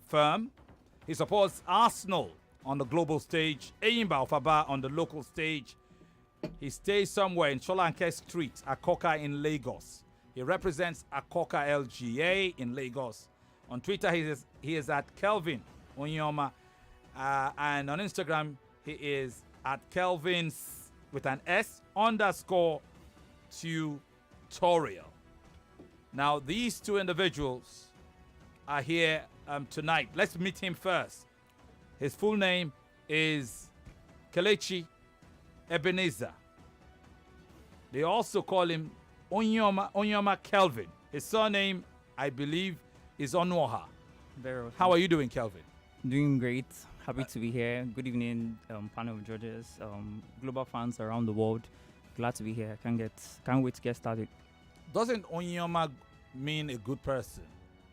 firm. He supports Arsenal on the global stage, Eyimba of Aba on the local stage. He stays somewhere in Solanke Street, Akoka in Lagos. He represents Akoka LGA in Lagos. On Twitter, he is at Kelvin Onyoma. And on Instagram, he is at Kelvin's with an S _ tutorial. Now, these two individuals are here tonight. Let's meet him first. His full name is Kelechi Ebenezer. They also call him Onyoma Kelvin. His surname, I believe, is Onwoha. Very well. How are you doing, Kelvin? Doing great. Happy to be here. Good evening, panel of judges, global fans around the world. Glad to be here. Can't wait to get started. Doesn't Onyoma mean a good person?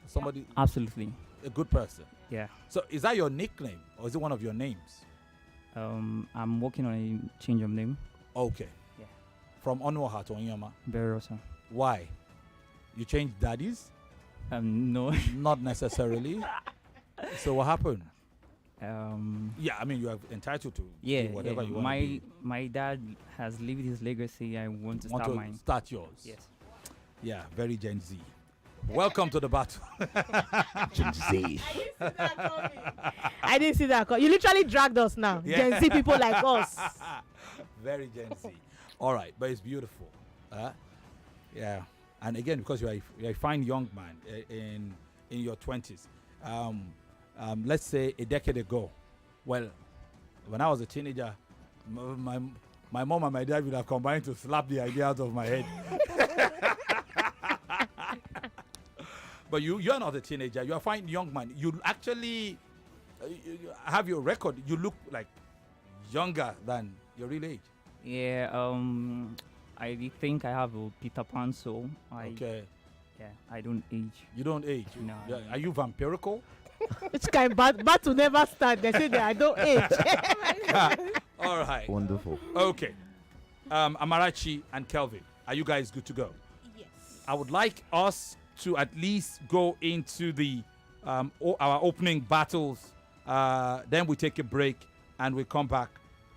Somebody? Absolutely. A good person? Yeah. So is that your nickname or is it one of your names? I'm working on a change of name. Okay. Yeah. From Onwoha to Onyoma? Very well, sir. Why? You changed daddies? No. Not necessarily. So what happened? Yeah, I mean, you are entitled to do whatever you want to be. My dad has lived his legacy. I want to start mine. Start yours? Yes. Yeah, very Gen Z. Welcome to the battle. Gen Z. I didn't see that. You literally dragged us now. Yeah. Gen Z people like us. Very Gen Z. All right, but it's beautiful. Yeah. And again, because you're a fine young man in your 20s. Let's say a decade ago. Well, when I was a teenager, my mom and my dad would have combined to slap the idea out of my head. But you're not a teenager. You're a fine young man. You actually have your record. You look like younger than your real age. Yeah. I think I have a Peter Pan soul. Okay. Yeah. I don't age. You don't age. No. Are you vampirical? Which kind battle never start. They say that I don't age. All right. Wonderful. Okay. Amarachi and Kelvin, are you guys good to go? Yes. I would like us to at least go into the our opening battles. Then we take a break and we come back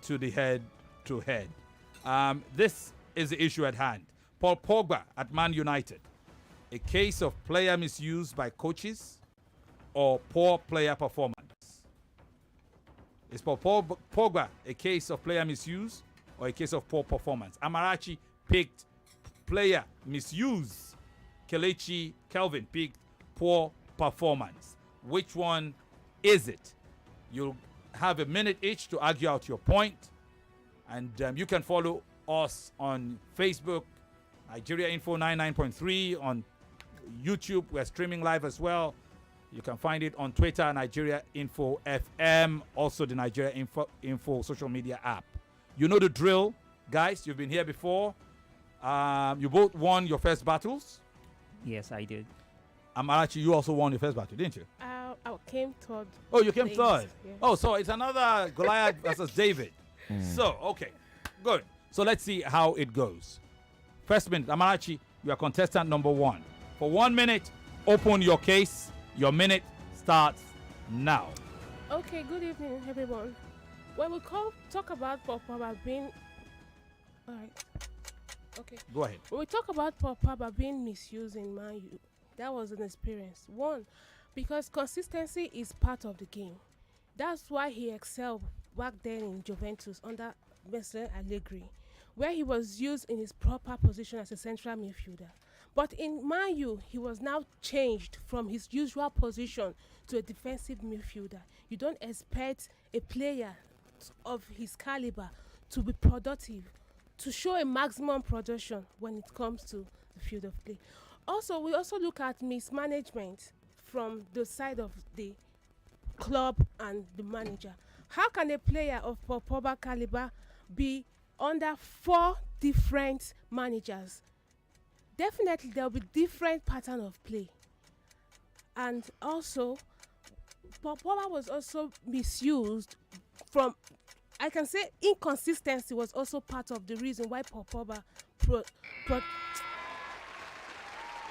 to the head-to-head. This is the issue at hand. Paul Pogba at Man United. A case of player misuse by coaches or poor player performance? Is Paul Pogba a case of player misuse or a case of poor performance? Amarachi picked player misuse. Kelechi Kelvin picked poor performance. Which one is it? You'll have a minute each to argue out your point. And you can follow us on Facebook, Nigeria Info 99.3, on YouTube. We're streaming live as well. You can find it on Twitter, Nigeria Info FM, also the Nigeria Info social media app. You know the drill, guys. You've been here before. You both won your first battles. Yes, I did. Amarachi, you also won your first battle, didn't you? I came third. Oh, you came third. Yeah. Oh, so it's another Goliath versus David. So, okay, good. So let's see how it goes. First minute, Amarachi, you are contestant number 1. For 1 minute, open your case. Your minute starts now. Okay, good evening, everyone. When we talk about Pogba being... All right. Okay. Go ahead. When we talk about Pogba being misused in Man U, that was an experience. One, because consistency is part of the game. That's why he excelled back then in Juventus under Mr. Allegri, where he was used in his proper position as a central midfielder. But in Man U, he was now changed from his usual position to a defensive midfielder. You don't expect a player of his caliber to be productive, to show a maximum production when it comes to the field of play. Also, we also look at mismanagement from the side of the club and the manager. How can a player of Pogba caliber be under 4 different managers? Definitely, there will be different pattern of play. And also, Pogba was also misused from, I can say inconsistency was also part of the reason why Pogba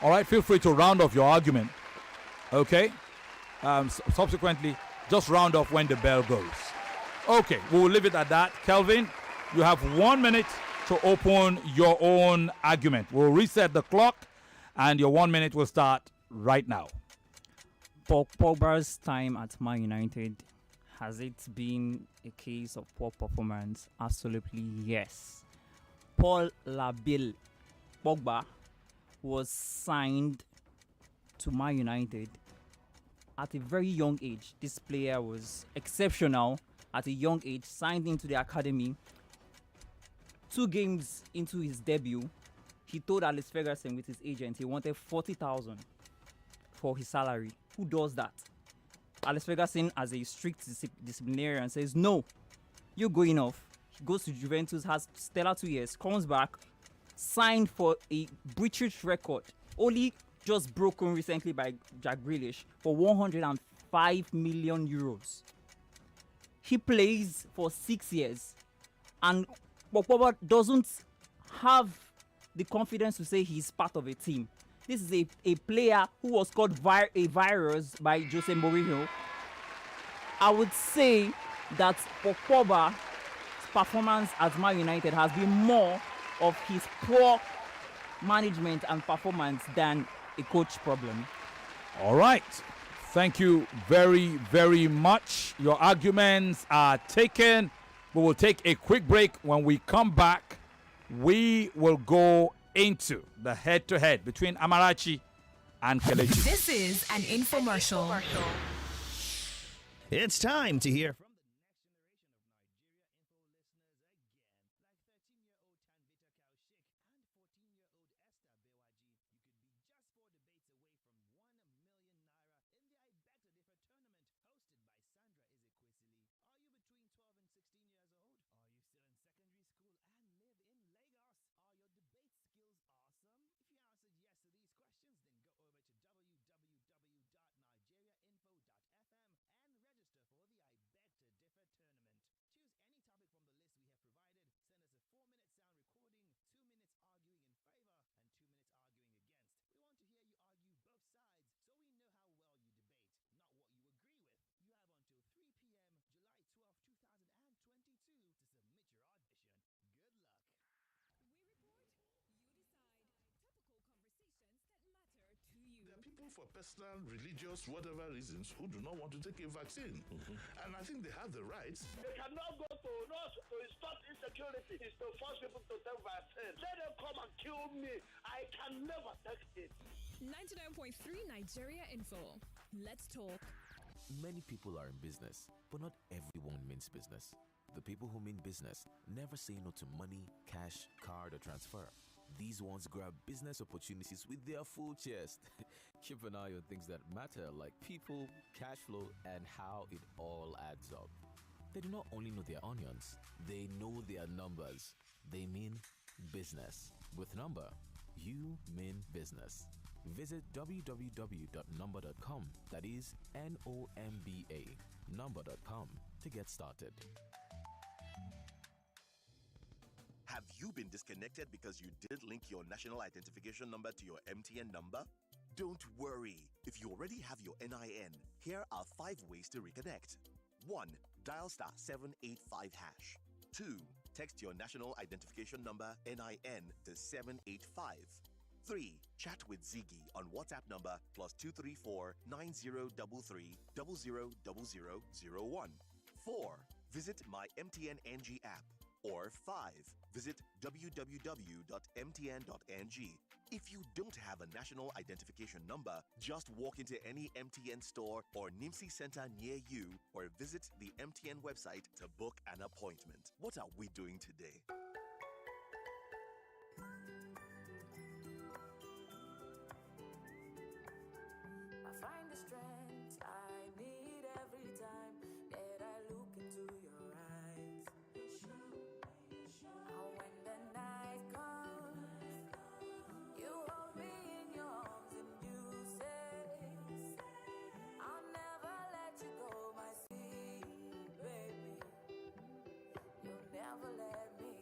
All right, feel free to round off your argument. Okay? subsequently just round off when the bell goes. Okay, we'll leave it at that. Kelvin, you have 1 minute to open your own argument. We'll reset the clock and your 1 minute will start right now. Pogba's time at Man United, has it been a case of poor performance? Absolutely yes. Paul Labille Pogba was signed to Man United at a very young age. This player was exceptional at a young age, signed into the academy. 2 games into his debut, he told Alex Ferguson with his agent he wanted 40,000 for his salary. Who does that? Alex Ferguson, as a strict disciplinarian, says, no, you're going off. He goes to Juventus, has stellar 2 years, comes back, signed for a British record, only just broken recently by Jack Grealish, for 105 million euros. He plays for 6 years, and Pogba doesn't have the confidence to say he's part of a team. This is a player who was called a virus by Jose Mourinho. I would say that Pogba's performance at Man United has been more of his poor management and performance than a coach problem. All right. Thank you very, very much. Your arguments are taken. We will take a quick break. When we come back, we will go into the head-to-head between Amarachi and Kelechi. This is an infomercial. It's time to hear from for personal, religious, whatever reasons, who do not want to take a vaccine. And I think they have the rights. They cannot go to us to stop insecurity. It's to force people to take vaccine. Let them come and kill me. I can never take it. 99.3 Nigeria Info. Let's talk. Many people are in business, but not everyone means business. The people who mean business never say no to money, cash, card, or transfer. These ones grab business opportunities with their full chest. Keep an eye on things that matter, like people, cash flow, and how it all adds up. They do not only know their onions, they know their numbers. They mean business. With Number, you mean business. Visit www.number.com, that is NOMBA, number.com, to get started. Have you been disconnected because you didn't link your national identification number to your MTN number? Don't worry. If you already have your NIN, here are 5 ways to reconnect. 1. Dial *785#. 2. Text your national identification number NIN to 785. 3. Chat with Ziggy on WhatsApp number +234 9033 000001. 4. Visit my MTN NG app. Or 5. Visit www.mtn.ng. If you don't have a national identification number, just walk into any MTN store or NIMSI center near you, or visit the MTN website to book an appointment. What are we doing today? I find the strength I need every time that I look into your eyes. And when the night comes, you hold me in your arms and you say, I'll never let you go, my sweet baby. You'll never let me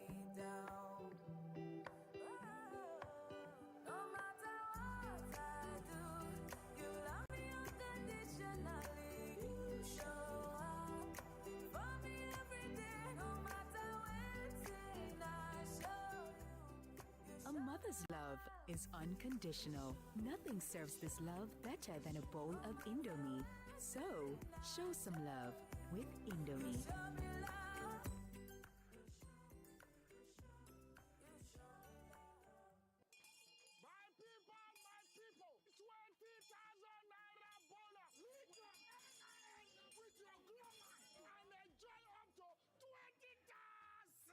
love is unconditional. Nothing serves this love better than a bowl of Indomie. So, show some love with Indomie. My people, 20,000 naira bonus with your glamour and enjoy up to 20 tasks.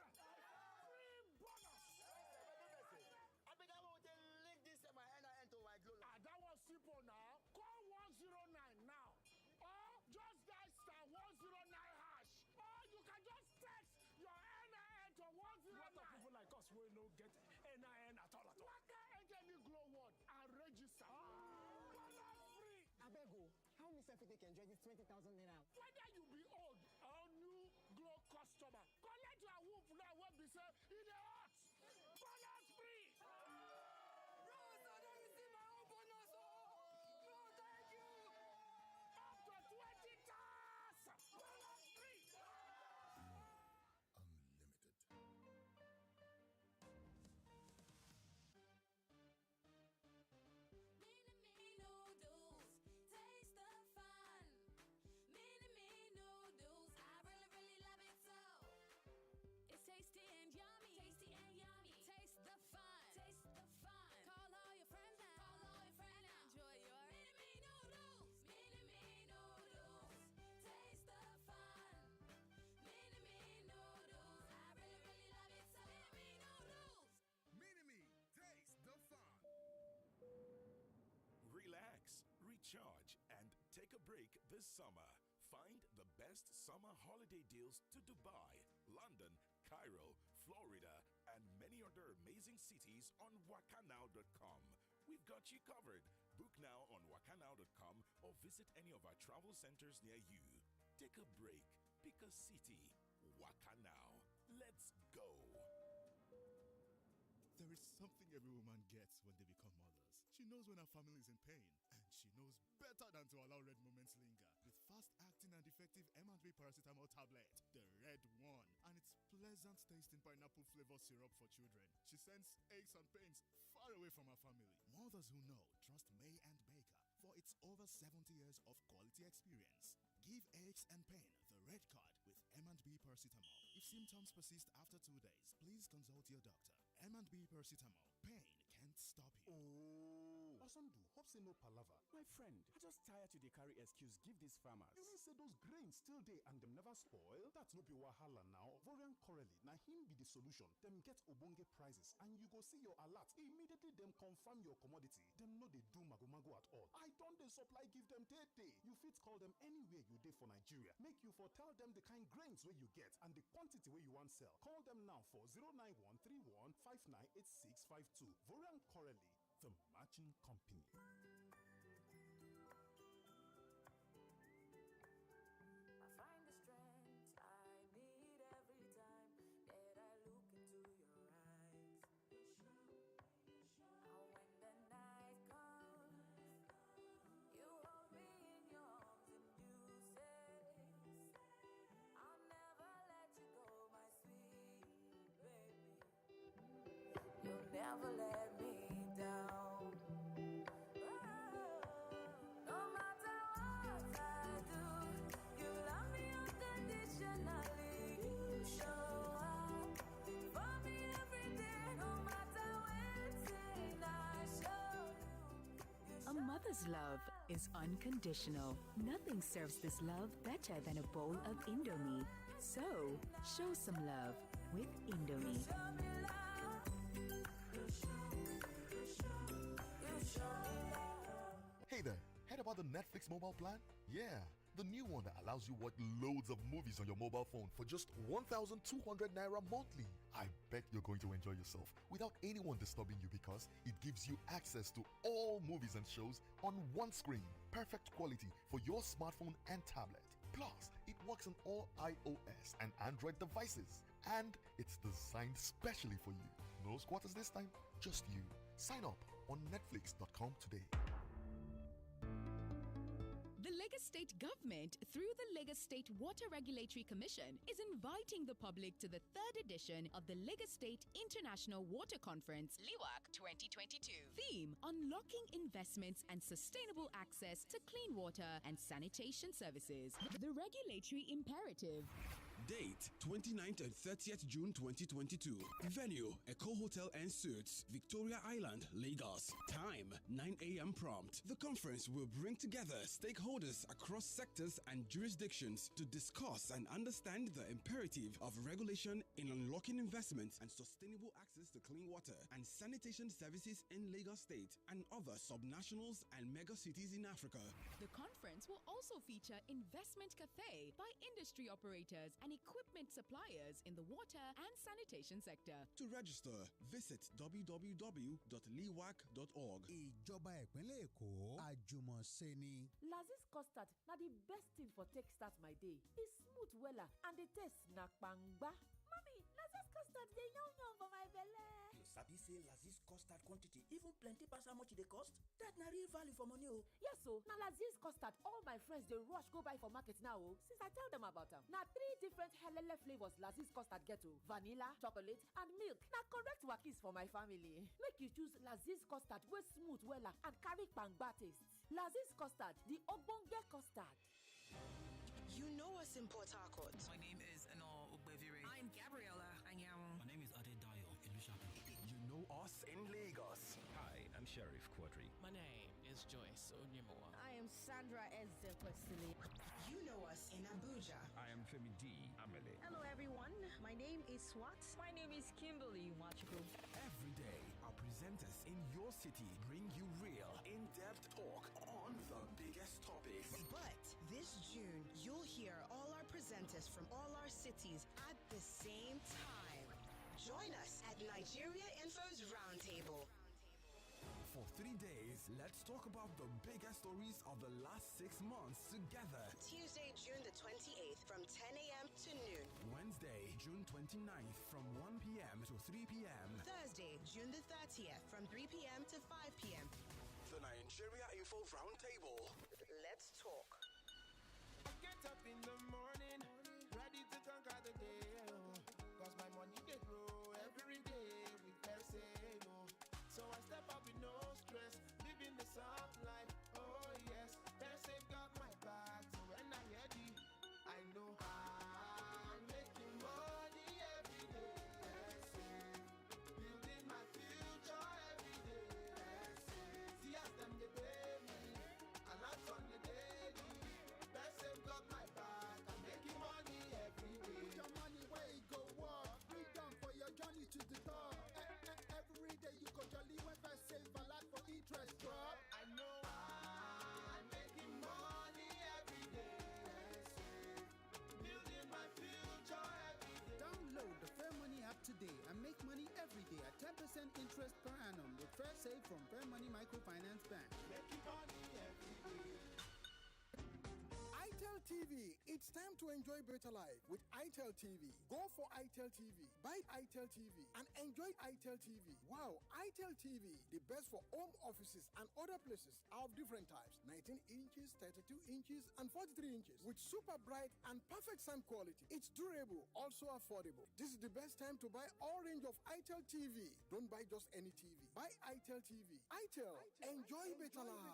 Free bonus. I think I want to link this my NIN to my glue. That was simple now. Call 109 now. Or just dial *109 hash. Or you can just text your NIN to 109. What of people like us will not get NIN at all? What can any glow word and register? Bonus free. Abego, how Mr. Fiti can enjoy this 20,000 naira? Whether you be old or new glow customer, collect your whoop now when we say in the hot. Bonus free. Rose, I don't receive my own bonus. No, thank you. Up to 20 tasks. Bonus free. Unlimited. Mini noodles, taste the fun. Mini noodles, I really love it so. It's tasty and yummy. Tasty and yummy. Taste the fun. Taste the fun. Call all your friends now. Call all your friends now. Enjoy your mini noodles. Mini noodles. Taste the fun. Mini noodles. I really love it so. Mini noodles. Mini-Me, taste the fun. Relax, recharge, and take a break this summer. Find the best summer holiday deals to Dubai, London, Cairo, Florida, and many other amazing cities on wakanow.com. We've got you covered. Book now on wakanow.com or visit any of our travel centers near you. Take a break. Pick a city. Wakanow. Let's go. There is something every woman gets when they become mothers. She knows when her family is in pain, and she knows better than to allow red moments linger. With fast-acting and effective M&B paracetamol tablet, the red one, and its pleasant tasting pineapple flavor syrup for children. She sends aches and pains far away from her family. Mothers who know trust May and Baker for its over 70 years of quality experience. Give aches and pain the red card with M&B paracetamol. If symptoms persist after 2 days, please consult your doctor. M&B paracetamol. Pain can't stop you. Oh, Asandu, hope say no palava. My friend, I just tired to dey carry excuse give these farmers. You mean say those grains still dey and them never spoil? That's no be wahala now. Vorian Corelli, na him be the solution. Them get obonge prices and you go see your alert. Immediately them confirm your commodity. Them no dey do mago at all. I don't dey supply give them day. You fit call them anywhere you dey for Nigeria. Make you for tell them the kind grains where you get and the quantity where you want sell. Call them now for 09131598652. Vorian Corelli, the matching company. I find the strength I need every time that I look into your eyes. And when the night comes, you hold me in your arms and you say, I'll never let you go, my sweet baby. You'll never let me down. No matter what I do, you love me unconditionally. You show up for me every day, no matter when I show you. A mother's love is unconditional. Nothing serves this love better than a bowl of Indomie. So, show some love with Indomie. Hey there, heard about the Netflix mobile plan? Yeah, the new one that allows you watch loads of movies on your mobile phone for just 1,200 naira monthly. I bet you're going to enjoy yourself without anyone disturbing you because it gives you access to all movies and shows on one screen. Perfect quality for your smartphone and tablet. Plus, it works on all iOS and Android devices. And it's designed specially for you. No squatters this time, just you. Sign up on Netflix.com today. The Lagos State government, through the Lagos State Water Regulatory Commission, is inviting the public to the 3rd edition of the Lagos State International Water Conference, LIWAC 2022. Theme: Unlocking Investments and Sustainable Access to Clean Water and Sanitation Services. The regulatory imperative. Date 29th and 30th June 2022. Venue: Eco Hotel and Suites, Victoria Island, Lagos. Time: 9 a.m. prompt. The conference will bring together stakeholders across sectors and jurisdictions to discuss and understand the imperative of regulation in unlocking investments and sustainable access to clean water and sanitation services in Lagos State and other subnationals and mega cities in Africa. The conference will also feature investment cafe by industry operators and equipment suppliers in the water and sanitation sector. To register, visit www.liwac.org. Ìjọba ìpínlẹ̀ Èkó, àjùmọ̀ṣe. Lazis custard na the best thing for take start my day. It's smooth wella and the taste na kpangba. Mommy, Lazis custard dey yum for my belle. You sabi say Lazis custard quantity even plenty pass how much e dey cost? That na real value for money o. Yes o, na Lazis custard all my friends dey rush go buy for market now o, since I tell them about am. Na 3 different helele flavors Lazis custard get o. Vanilla, chocolate and milk. Na correct wakis for my family. Make you choose Lazis custard wey smooth wella and carry kpangba taste. Lazis custard, the ogbonge custard. You know us in Port Harcourt. My name is Eno Ugbevire. I'm Gabriella Anyamu. My name is Adedayo Ilushaku. You know us in Lagos. Hi, I'm Sheriff Quadri. My name is Joyce Onyemoa. I am Sandra Ezekwesili. You know us in Abuja. I am Femi D. Amele. Hello everyone, my name is Swat. My name is Kimberly Machuku. Every day, our presenters in your city bring you real, in-depth talk on the biggest topics. But this June, you'll hear all our presenters from all our cities at the same time. Join us at Nigeria Info's Roundtable. For 3 days, let's talk about the biggest stories of the last 6 months together. Tuesday, June the 28th from 10 a.m. to noon. Wednesday, June 29th from 1 p.m. to 3 p.m. Thursday, June the 30th from 3 p.m. to 5 p.m. The Nigeria Info Roundtable. Let's talk. I get up in the morning, ready to conquer the day, cause my money they grow every day with Pesego. So I step up with no stress, living the soft life, oh yes. Pesego got my back, so when I hear the, I know I'm making money every day. Building my future every day. See as them they pay me, a lot on the daily. Pesego got my back, I'm making money every day. Put your money where you go walk, freedom for your journey to the top. Every day you go jolly when I save a lot for interest drop. I know I'm making money every day. Building my future every day. Download the Fair Money app today and make money every day at 10% interest per annum with Fair Save from Fair Money Microfinance Bank. Making money every day. itel TV, it's time to enjoy better life with itel TV. Go for itel TV, buy itel TV, and enjoy itel TV. Wow, itel TV, the best for home offices and other places of different types. 19 inches, 32 inches, and 43 inches with super bright and perfect sound quality. It's durable, also affordable. This is the best time to buy all range of itel TV. Don't buy just any TV. Buy itel TV. itel, enjoy better life.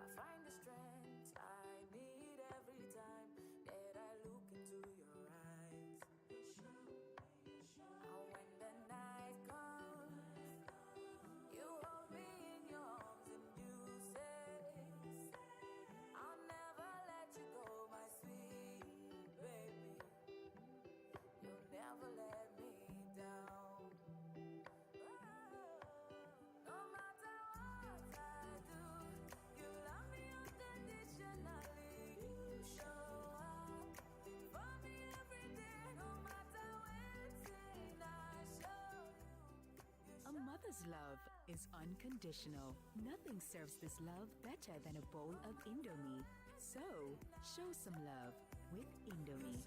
I find the strength I need every time that I look into your eyes. And when the night comes, you hold me in your arms and you say, I'll never let you go, my sweet baby. You'll never let me down. No matter what I do, you love me unconditionally. You show up for me every day, no matter when I show you. A mother's love is unconditional. Nothing serves this love better than a bowl of Indomie. So, show some love with Indomie.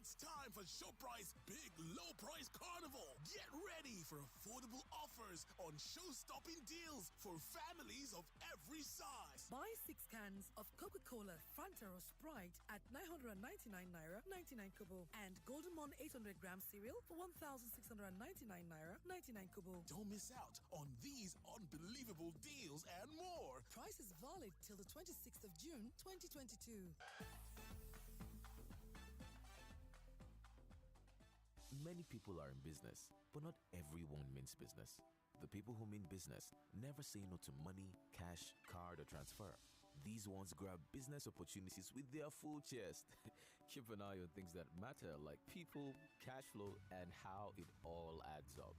It's time for ShowPrice Big Low Price Carnival. Get ready for affordable offers on show-stopping deals for families of every size. Buy 6 cans of Coca-Cola, Fanta or Sprite at 999 naira 99 kobo and Golden Mon 800 gram cereal for 1,699 naira 99 kobo. Don't miss out on these unbelievable deals and more. Price is valid till the 26th of June 2022. Many people are in business, but not everyone means business. The people who mean business never say no to money, cash, card, or transfer. These ones grab business opportunities with their full chest. Keep an eye on things that matter, like people, cash flow, and how it all adds up.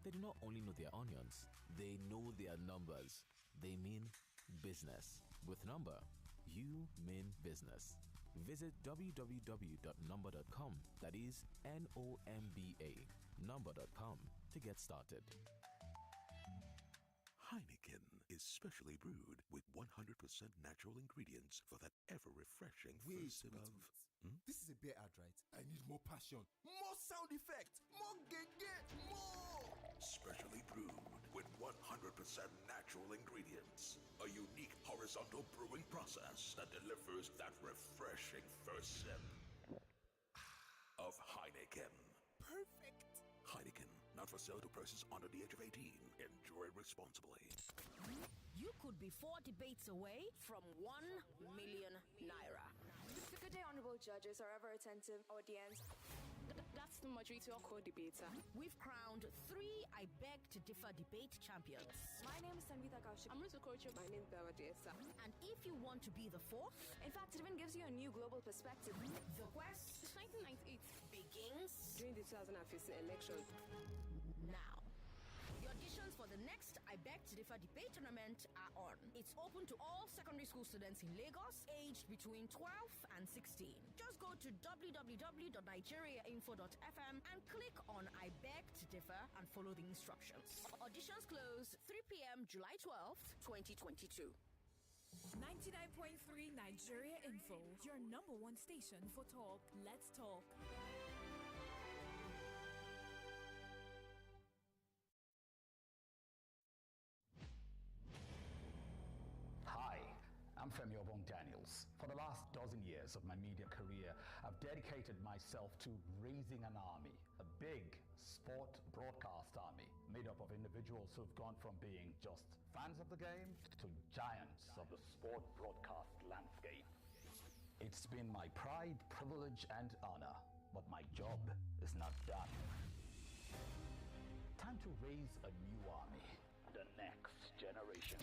They do not only know their onions, they know their numbers. They mean business. With Number, you mean business. Visit www.number.com, that is NOMBA, number.com to get started. Heineken is specially brewed with 100% natural ingredients for that ever-refreshing first sip of... This is a beer ad, right? I need more passion, more sound effects, more gege, more! Specially brewed with 100% natural ingredients. A unique horizontal brewing process that delivers that refreshing first sip of Heineken. Perfect! Heineken, not for sale to persons under the age of 18. Enjoy responsibly. You could be 4 debates away from 1 million naira. Good day, honorable judges, or ever attentive audience. That's the majority of co-debater. We've crowned 3 I Beg to Differ debate champions. My name is Sanvita Kaushik. I'm Ruto Kocho. My name is Bawadesa. And if you want to be the 4th, in fact, it even gives you a new global perspective. The quest since 1998 begins during the 2015 election. Now. The auditions for the next I Beg to Differ debate tournament are on. It's open to all secondary school students in Lagos aged between 12 and 16. Just go to www.nigeriainfo.fm and click on I Beg to Differ and follow the instructions. Auditions close 3 p.m. July 12th, 2022. 99.3 Nigeria Info, your number 1 station for talk. Let's talk. I'm Femi Daniels. For the last dozen years of my media career, I've dedicated myself to raising an army, a big sport broadcast army, made up of individuals who've gone from being just fans of the game to giants of the sport broadcast landscape. It's been my pride, privilege, and honor, but my job is not done. Time to raise a new army, the next generation.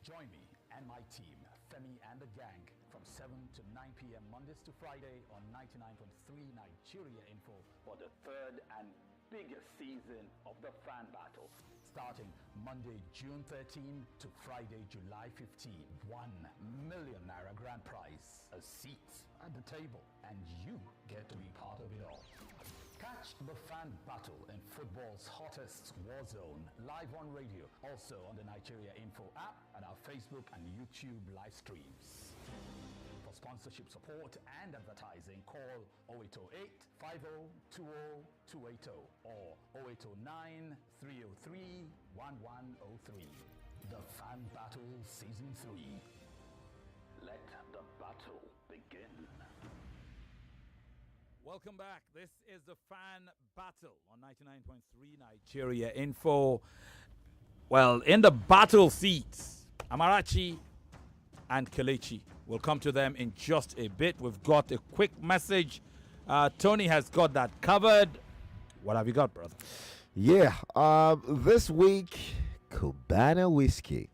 Join me and my team, Femi and the gang, from 7 to 9 p.m. Mondays to Friday on 99.3 Nigeria Info for the 3rd and biggest season of the Fan Battle. Starting Monday, June 13 to Friday, July 15. 1 million naira grand prize, a seat at the table, and you get to be part of it all. Catch the Fan Battle in football's hottest war zone, live on radio, also on the Nigeria Info app and our Facebook and YouTube live streams. For sponsorship support and advertising, call 0808 50 280 or 0809 303 1103. The Fan Battle Season 3. Let the battle begin. Welcome back. This is the Fan Battle on 99.3 Nigeria Info. Well, in the battle seats, Amarachi and Kelechi. We'll come to them in just a bit. We've got a quick message. Tony has got that covered. What have you got, brother? Yeah, this week, Cubana Whiskey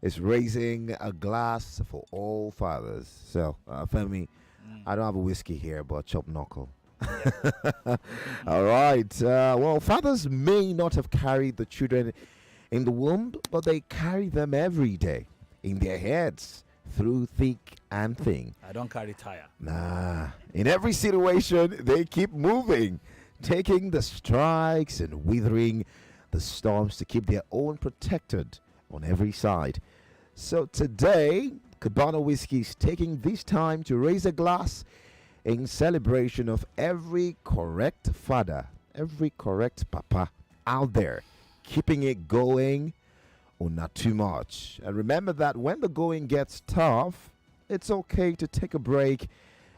is raising a glass for all fathers. So, Femi, I don't have a whiskey here, but chop knuckle. All right. Well, fathers may not have carried the children in the womb, but they carry them every day in their heads through thick and thin. I don't carry tire. Nah. In every situation, they keep moving, taking the strikes and withering the storms to keep their own protected on every side. So today, Cubana Whiskey is taking this time to raise a glass in celebration of every correct father, every correct papa out there, keeping it going or not too much. And remember that when the going gets tough, it's okay to take a break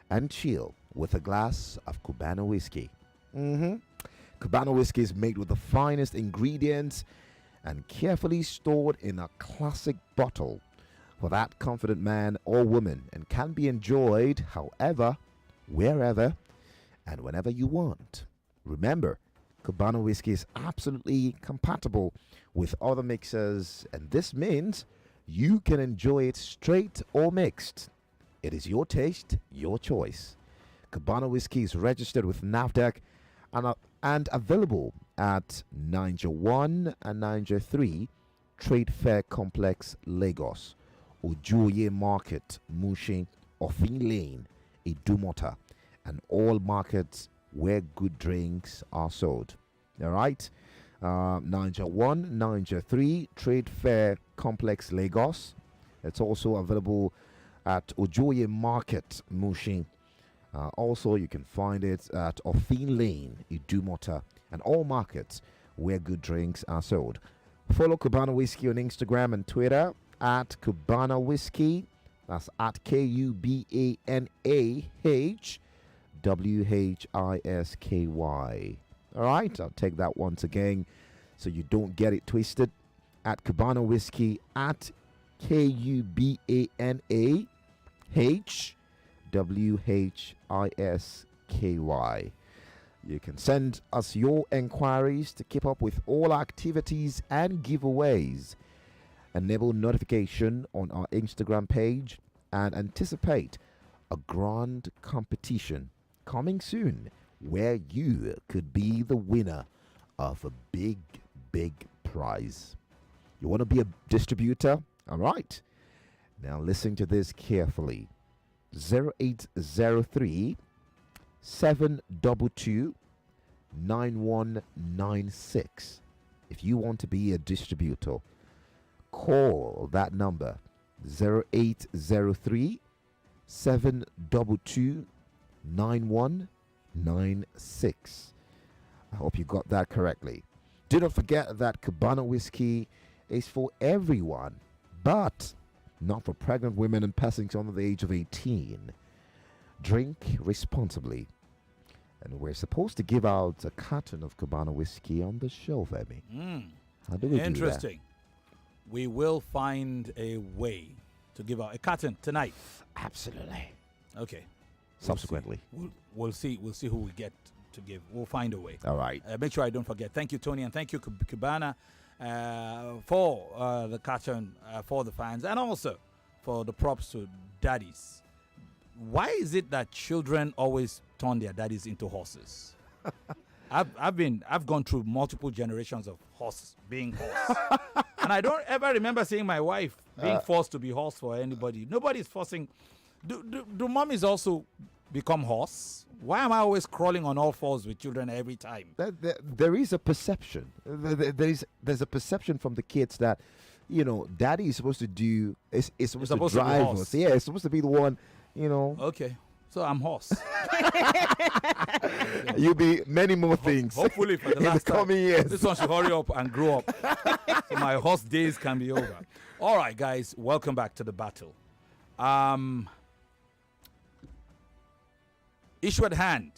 and chill with a glass of Cubano whiskey. Cubano whiskey is made with the finest ingredients and carefully stored in a classic bottle for that confident man or woman, and can be enjoyed however, wherever, and whenever you want. Remember, Cubano whiskey is absolutely compatible with other mixers, and this means you can enjoy it straight or mixed. It is your taste, your choice. Cubano whiskey is registered with NAFDAC and available at Niger 1 and Niger 3 Trade Fair Complex, Lagos, Ojoye Market, Mushin, Ofin Lane, Idumota, and all markets where good drinks are sold. All right. Niger 1, Niger 3 Trade Fair Complex, Lagos. It's also available at Ojoye Market, Mushin. Also, you can find it at Ofin Lane, Idumota, and all markets where good drinks are sold. Follow Cubano Whiskey on Instagram and Twitter at Cubana Whiskey. That's at KUBANAHWHISKY. All right, I'll take that once again so you don't get it twisted. At Cubana Whiskey at KUBANAHWHISKY. You can send us your enquiries to keep up with all activities and giveaways. Enable notification on our Instagram page and anticipate a grand competition coming soon where you could be the winner of a big prize. You want to be a distributor? All right. Now listen to this carefully. 0803 722 9196. If you want to be a distributor, call that number 0803 722 9196. I hope you got that correctly. Do not forget that Cubano whiskey is for everyone, but not for pregnant women and persons under the age of 18. Drink responsibly. And we're supposed to give out a carton of Cubano whiskey on the show, Femi. How do we do that? Interesting. We will find a way to give out a carton tonight. Absolutely. Okay. Subsequently. We'll see who we get to give. We'll find a way. All right. Make sure I don't forget. Thank you, Tony, and thank you, Cubana, for the carton for the fans, and also for the props to daddies. Why is it that children always turn their daddies into horses? I've gone through multiple generations of being horse, and I don't ever remember seeing my wife being forced to be horse for anybody. Nobody's forcing. Do mommies also become horse? Why am I always crawling on all fours with children every time? There is a perception. There's a perception from the kids that, daddy is supposed to do is supposed to drive us. Yeah, it's supposed to be the one. Okay, so I'm horse. You'll be many more things. Hopefully for the last coming years. This one should hurry up and grow up, so my horse days can be over. All right, guys, welcome back to the battle. Issue at hand: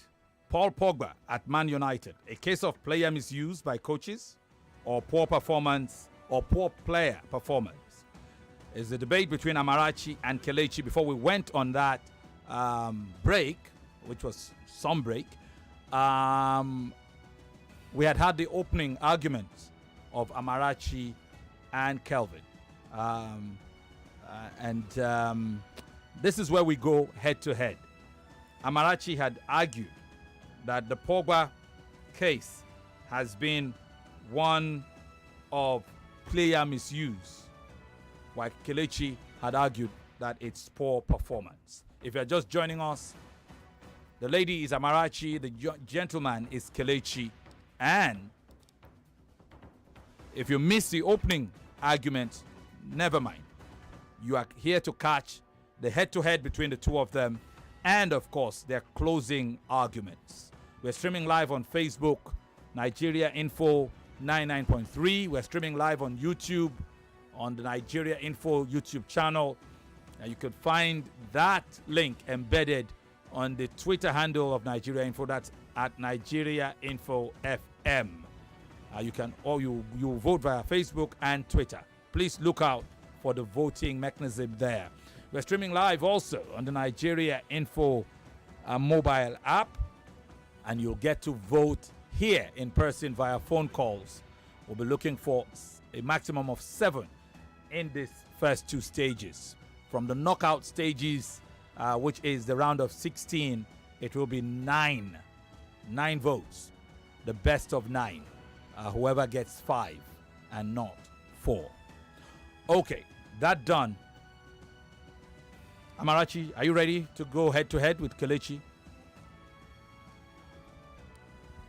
Paul Pogba at Man United. A case of player misuse by coaches, or poor performance, or poor player performance. Is the debate between Amarachi and Kelechi. Before we went on that break, which was some break, we had the opening arguments of Amarachi and Kelvin. This is where we go head to head. Amarachi had argued that the Pogba case has been one of player misuse, while Kelechi had argued that it's poor performance. If you're just joining us, the lady is Amarachi, the gentleman is Kelechi, and if you miss the opening argument, never mind. You are here to catch the head-to-head between the two of them and, of course, their closing arguments. We're streaming live on Facebook, Nigeria Info 99.3. We're streaming live on YouTube, on the Nigeria Info YouTube channel. You can find that link embedded on the Twitter handle of Nigeria Info. That's at Nigeria Info FM. You vote via Facebook and Twitter. Please look out for the voting mechanism there. We're streaming live also on the Nigeria Info mobile app, and you'll get to vote here in person via phone calls. We'll be looking for a maximum of 7 in these first 2 stages. From the knockout stages, which is the round of 16, it will be 9 votes, the best of 9. Whoever gets 5 and not 4. Okay, that done. Amarachi, are you ready to go head-to-head with Kelechi?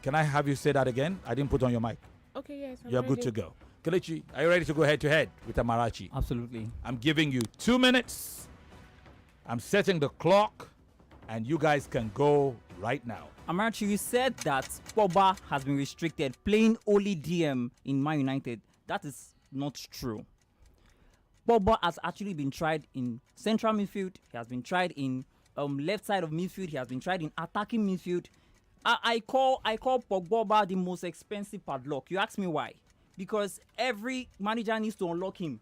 Can I have you say that again? I didn't put on your mic. Okay, yes. You're good to go. Kelechi, are you ready to go head-to-head with Amarachi? Absolutely. I'm giving you 2 minutes. I'm setting the clock, and you guys can go right now. Amarachi, you said that Pogba has been restricted, playing only DM in Man United. That is not true. Pogba has actually been tried in central midfield. He has been tried in left side of midfield. He has been tried in attacking midfield. I call Pogba the most expensive padlock. You ask me why? Because every manager needs to unlock him.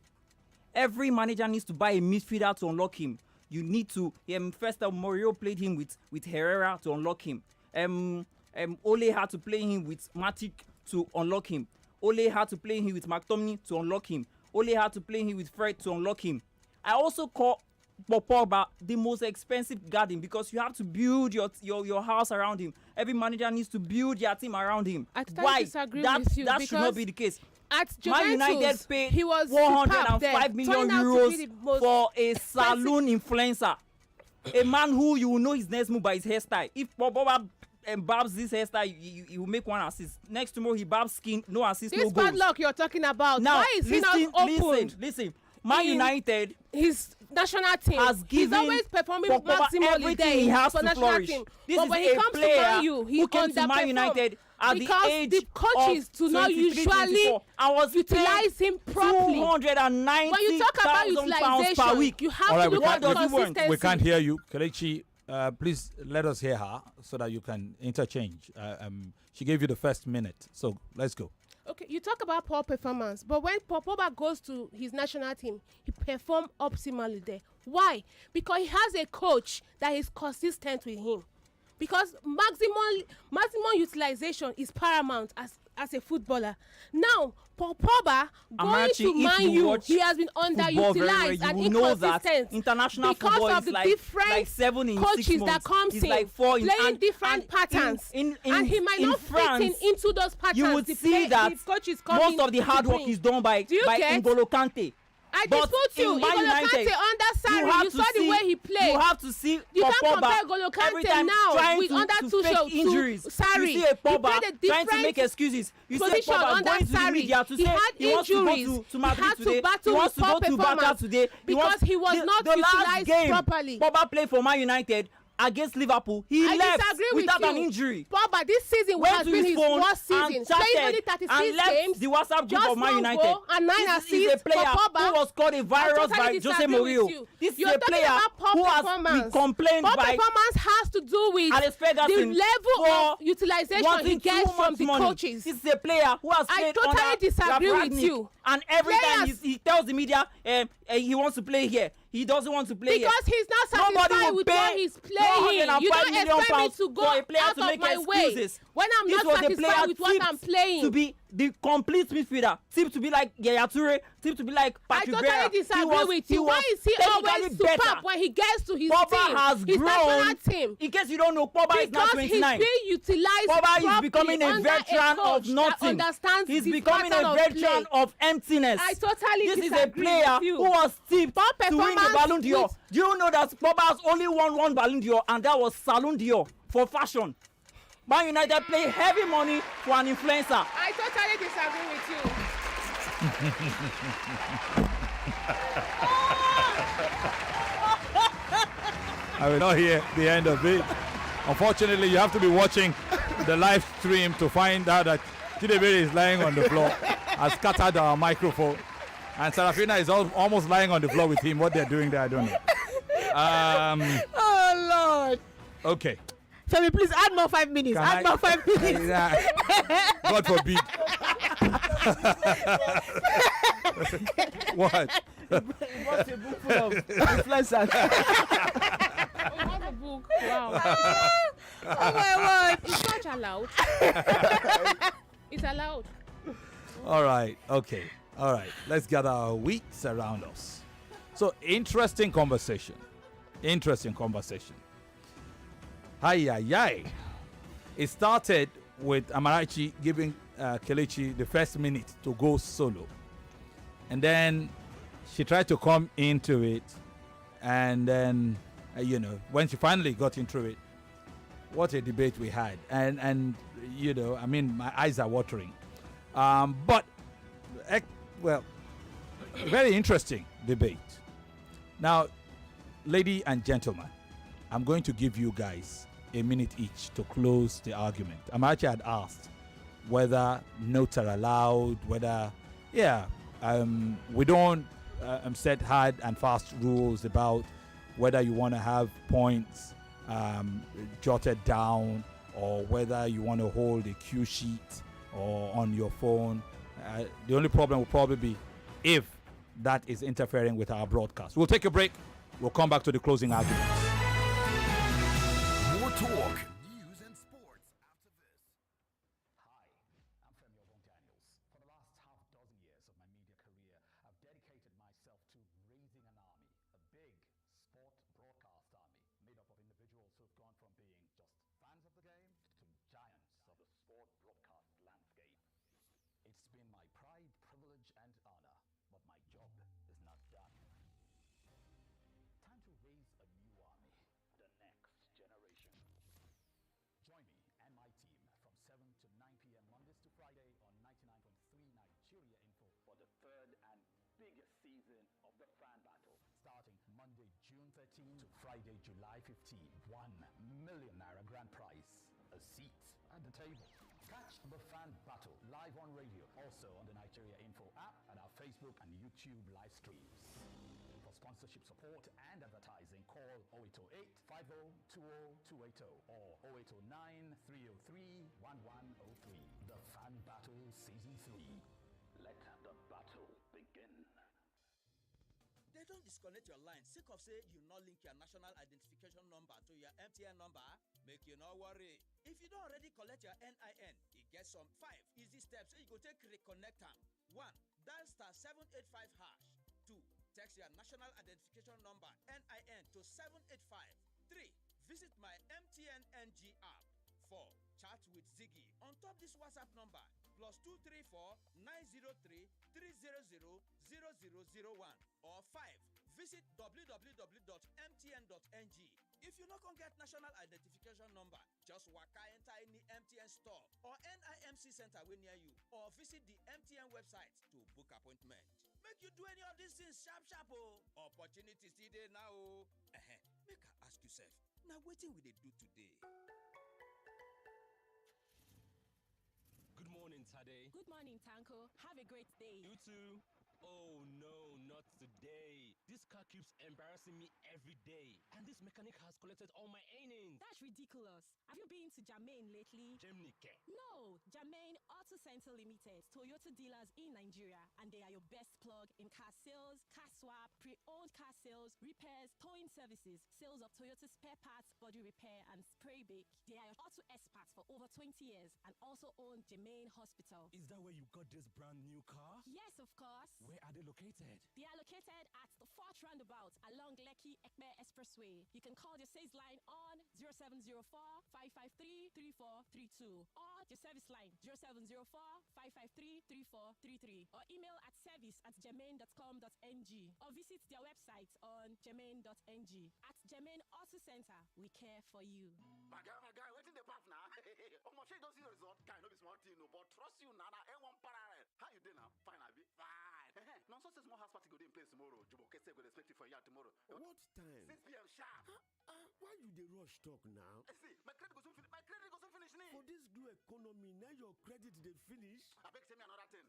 Every manager needs to buy a midfielder to unlock him. You need to. First, Mourinho played him with Herrera to unlock him. Ole had to play him with Matic to unlock him. Ole had to play him with McTominay to unlock him. Ole had to play him with Fred to unlock him. I also call Pogba the most expensive garden because you have to build your house around him. Every manager needs to build their team around him. Why? That should not be the case. At Man United paid he was 105 million euros for a saloon influencer. A man who you will know his next move by his hairstyle. If Pogba barbs this hairstyle, he will make 1 assist. Next tomorrow he barbs skin, no assist, no goals. This padlock you're talking about, now, why is he not opened? Listen. Man United, his national team has given he's always performing maximally everything he has to flourish. This but when he comes to Man U, he came to Man United at the age the coaches of do not usually utilize him properly. 290,000 when you talk about utilization, per week. You have to look at the consistency. We can't hear you, Kelechi. Please let us hear her so that you can interchange. She gave you the first minute, so let's go. Okay, you talk about poor performance, but when Pogba goes to his national team, he performs optimally there. Why? Because he has a coach that is consistent with him. Because maximum utilization is paramount as a footballer. Now, Pogba going to Man U, he has been underutilized and inconsistent international because football of the different 7 in coaches 6 months. that comes it's in, like 4 in, playing different patterns, and he might not France, fit into those patterns. You would see that most of the hard work is done by N'Golo Kante. I dispute you. N'Golo Kante under Sarri, you saw the way he played. You have to see you can't compare N'Golo Kante now with under injuries. Sarri. You see a Pogba he trying to make excuses. You see position Pogba under going to the media to he say had he wants to injuries. go to He Madrid had today. to battle He wants to with go to Barca performance today. because he was not utilized properly. Pogba played for Man United against Liverpool. He left without an injury. Pogba this season has been his worst season. Playing only 36 games. The WhatsApp group of Man United. And 9 assists. This is a player who was called a virus by Jose Mourinho. This is a player who has been complained by. Performance has to do with the level of utilization he gets from the coaches. This is a player who has played I totally disagree with you. And every time he tells the media he wants to play here. He doesn't want to play because he's not satisfied with what he's playing. You don't expect me to go out of my way when I'm not satisfied with what I'm playing. To be the complete midfielder, seems to be like Yaya Toure, seems to be like Patrick Vieira. I totally disagree with you. Why is he always superb when he gets to his team? Has his national team. In case you don't know, Pogba is now 29. Because he's being utilized Pogba is becoming a veteran of nothing. He's becoming a veteran of emptiness. I totally disagree. This is a player who was tipped to win the Ballon d'Or. Do you know that Pogba has only won 1 Ballon d'Or, and that was Salon d'Or for fashion? Man United pay heavy money for an influencer. I totally disagree with you. I will not hear the end of it. Unfortunately, you have to be watching the live stream to find out that Chidebere is lying on the floor, has scattered our microphone, and Sarafina is almost lying on the floor with him. What they're doing there, I don't know. Oh, Lord. Okay. Femi, please add more 5 minutes. Add more 5 minutes. God forbid. What? He bought a book full of influencers. We have a book. Wow. Oh my word. It's not allowed. It's allowed. All right. Okay. All right. Let's gather our wits around us. So, interesting conversation. Interesting conversation. Hi. It started with Amarachi giving Kelechi the first minute to go solo. And then she tried to come into it. And then, when she finally got into it, what a debate we had. And I mean, my eyes are watering. But very interesting debate. Now, ladies and gentlemen, I'm going to give you guys a minute each to close the argument. Amarachi had asked whether notes are allowed, whether, we don't set hard and fast rules about whether you want to have points jotted down or whether you want to hold a cue sheet or on your phone. The only problem will probably be if that is interfering with our broadcast. We'll take a break. We'll come back to the closing arguments. More talk, news, and sports after this. Hi, I'm Femi Daniels. For the last half dozen years of my media career, I've dedicated myself to raising an army, a big sport broadcast army made up of individuals who've gone from being just fans of the game to giants of the sport broadcast landscape. It's been my pride, privilege, and honor, but my job is not done. Time to raise a new army, the next generation. Join me and my team from 7 to 9 p.m. Mondays to Friday on 99.3 Nigeria Info for the third and biggest season of the Fan Battle, starting Monday, June 13 to Friday, July 15. 1 million naira grand prize, a seat at the table. Catch the Fan Battle live on radio, also on the Nigeria Info app and our Facebook and YouTube live streams. For sponsorship support and advertising, call 0808 50 20280 or 0809 303 1103. The Fan Battle Season 3. Let the battle begin. They don't disconnect your line sake of say you not link your national identification number to your MTN number. Make you not worry. If you don't already collect your NIN, it gets some 5 easy steps so you go take reconnect am. 1. Dial *785#. 2. Text your national identification number NIN to 785. 3. Visit my MTN NG app. 4. Chat with Ziggy on top this WhatsApp number +234 903 300 0001 or 5. Visit www.mtn.ng. If you not get national identification number, just waka enter any MTN store or NIMC center wey near you or visit the MTN website to book appointment. Make you do any of these things sharp oh. Opportunity still dey now oh. Make I ask yourself, now wetin we dey do today? Good morning, Tade. Good morning, Tanko. Have a great day. You too. Oh no, not today. This car keeps embarrassing me every day. And this mechanic has collected all my earnings. That's ridiculous. Have you been to Jermaine lately? Jemnike. No, Jermaine Auto Center Limited, Toyota dealers in Nigeria, and they are your best plug in car sales, car swap, pre-owned car sales, repairs, towing services, sales of Toyota spare parts, body repair, and spray bake. They are your auto experts for over 20 years and also own Jermaine Hospital. Is that where you got this brand new car? Yes, of course. Where are they located? They are located at the 4th roundabout along Lekki Ekpe Expressway. You can call the sales line on 0704 553 3432 or the service line 0704 553 3433 or email at service@germain.com.ng or visit their website on germain.ng. At Germain Auto Center, we care for you. My guy, waiting the path now. Almost you don't see the result. Guy, no be small thing, no, but trust you, Nana. A1 parallel. How you doing now? Fine, I be fine. Now, so small house party go dey in place tomorrow. Jubo Kese go expect you for here tomorrow. What time? 6 p.m. sharp. Why you dey rush talk now? See, my credit go soon finish. My credit go soon finish. For this glue economy, now your credit dey finish. I beg send me another thing.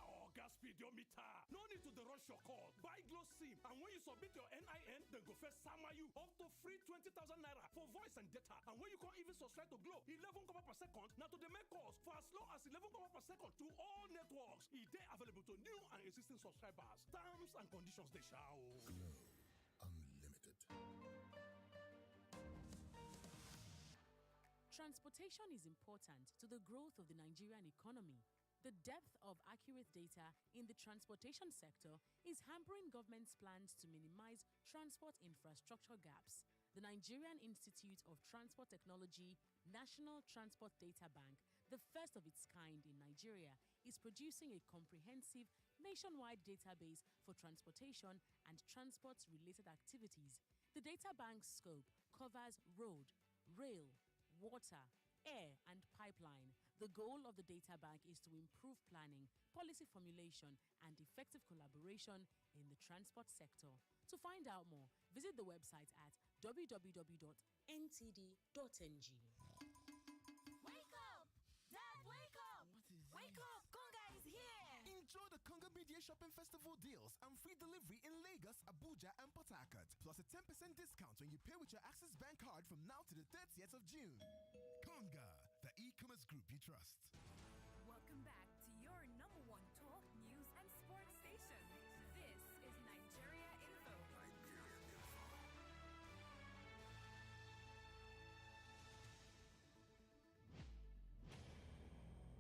Oga Speedometer. No need to rush your call. Buy Glow SIM, and when you submit your NIN, then go first sama you up to free 20,000 naira for voice and data. And when you can't even subscribe to Glow, 11 kobo per second. Now to the make calls for as low as 11 kobo per second to all networks. It dey available to new and existing subscribers. Terms and conditions they shall. Glow Unlimited. Transportation is important to the growth of the Nigerian economy. The depth of accurate data in the transportation sector is hampering government's plans to minimize transport infrastructure gaps. The Nigerian Institute of Transport Technology National Transport Data Bank, the first of its kind in Nigeria, is producing a comprehensive nationwide database for transportation and transport-related activities. The data bank's scope covers road, rail, water, air, and pipeline. The goal of the data bank is to improve planning, policy formulation, and effective collaboration in the transport sector. To find out more, visit the website at www.ntd.ng. Wake up! Dad, wake up! Wake up! Conga is here! Enjoy the Conga Media Shopping Festival deals and free delivery in Lagos, Abuja, and Port Harcourt. Plus a 10% discount when you pay with your Access Bank card from now to the 30th of June. Conga, the e-commerce group you trust. Welcome back to your number one talk, news, and sports station. This is Nigeria Info.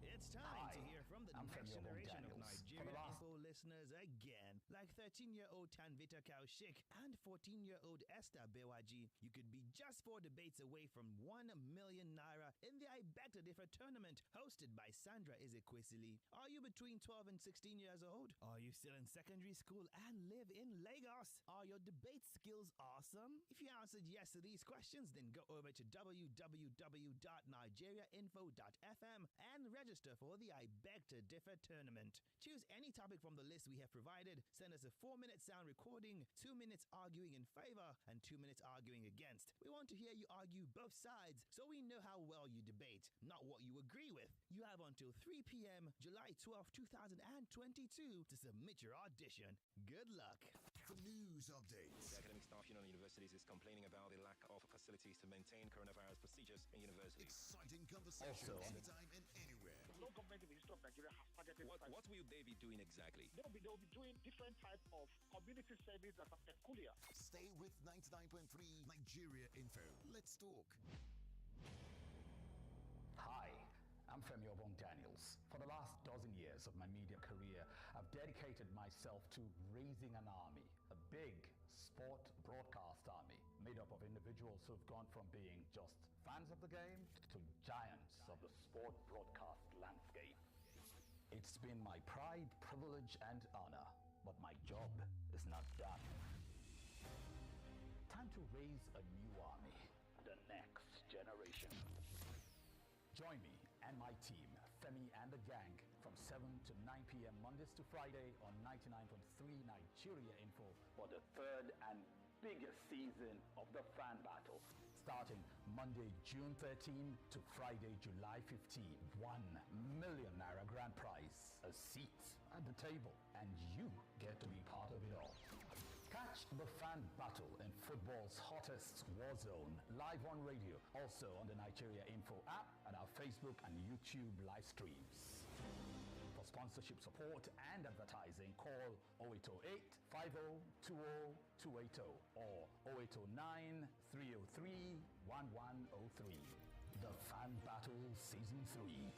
It's time to hear from the next generation of Nigeria last Info listeners again. Like 13-year-old Tanvita Kaushik and 14-year-old Esther Bewaji, you could be just 4 debates away from 1 million naira in the I Beg to Differ tournament hosted by Sandra Ezekwesili. Are you between 12 and 16 years old? Are you still in secondary school and live in Lagos? Are your debate skills awesome? If you answered yes to these questions, then go over to www.nigeriainfo.fm and register for the I Beg to Differ tournament. Choose any topic from the list we have provided. Send us a 4-minute sound recording, 2 minutes arguing in favor, and 2 minutes arguing against. We want to hear you argue both sides so we know how well you debate, not what you agree with. You have until 3 p.m. July 12, 2022 to submit your audition. Good luck. For news updates. The Academic Staff Union of Universities is complaining about the lack of facilities to maintain coronavirus procedures in universities. Exciting conversations Also, anytime and anywhere. No government in the history of Nigeria has targeted What will they be doing exactly? They'll be doing different types of community service that are peculiar. Stay with 99.3 Nigeria Info. Let's talk. Hi, I'm Femi Daniels. For the last dozen years of my media career, I've dedicated myself to raising an army, a big sport broadcast army made up of individuals who've gone from being just fans of the game to giants of the sport broadcast landscape. It's been my pride, privilege, and honor, but my job is not done. Time to raise a new army, the next generation. Join me and my team, Femi and the gang, from 7 to 9 p.m. Mondays to Friday on 99.3 Nigeria Info for the third and biggest season of the Fan Battle. Starting Monday, June 13 to Friday, July 15. 1 million naira grand prize, a seat at the table, and you get to be part of it all. Catch the Fan Battle in football's hottest war zone live on radio, also on the Nigeria Info app and our Facebook and YouTube live streams. For sponsorship support and advertising, call 0808 50 280 or 0809 303 1103. The Fan Battle Season 3.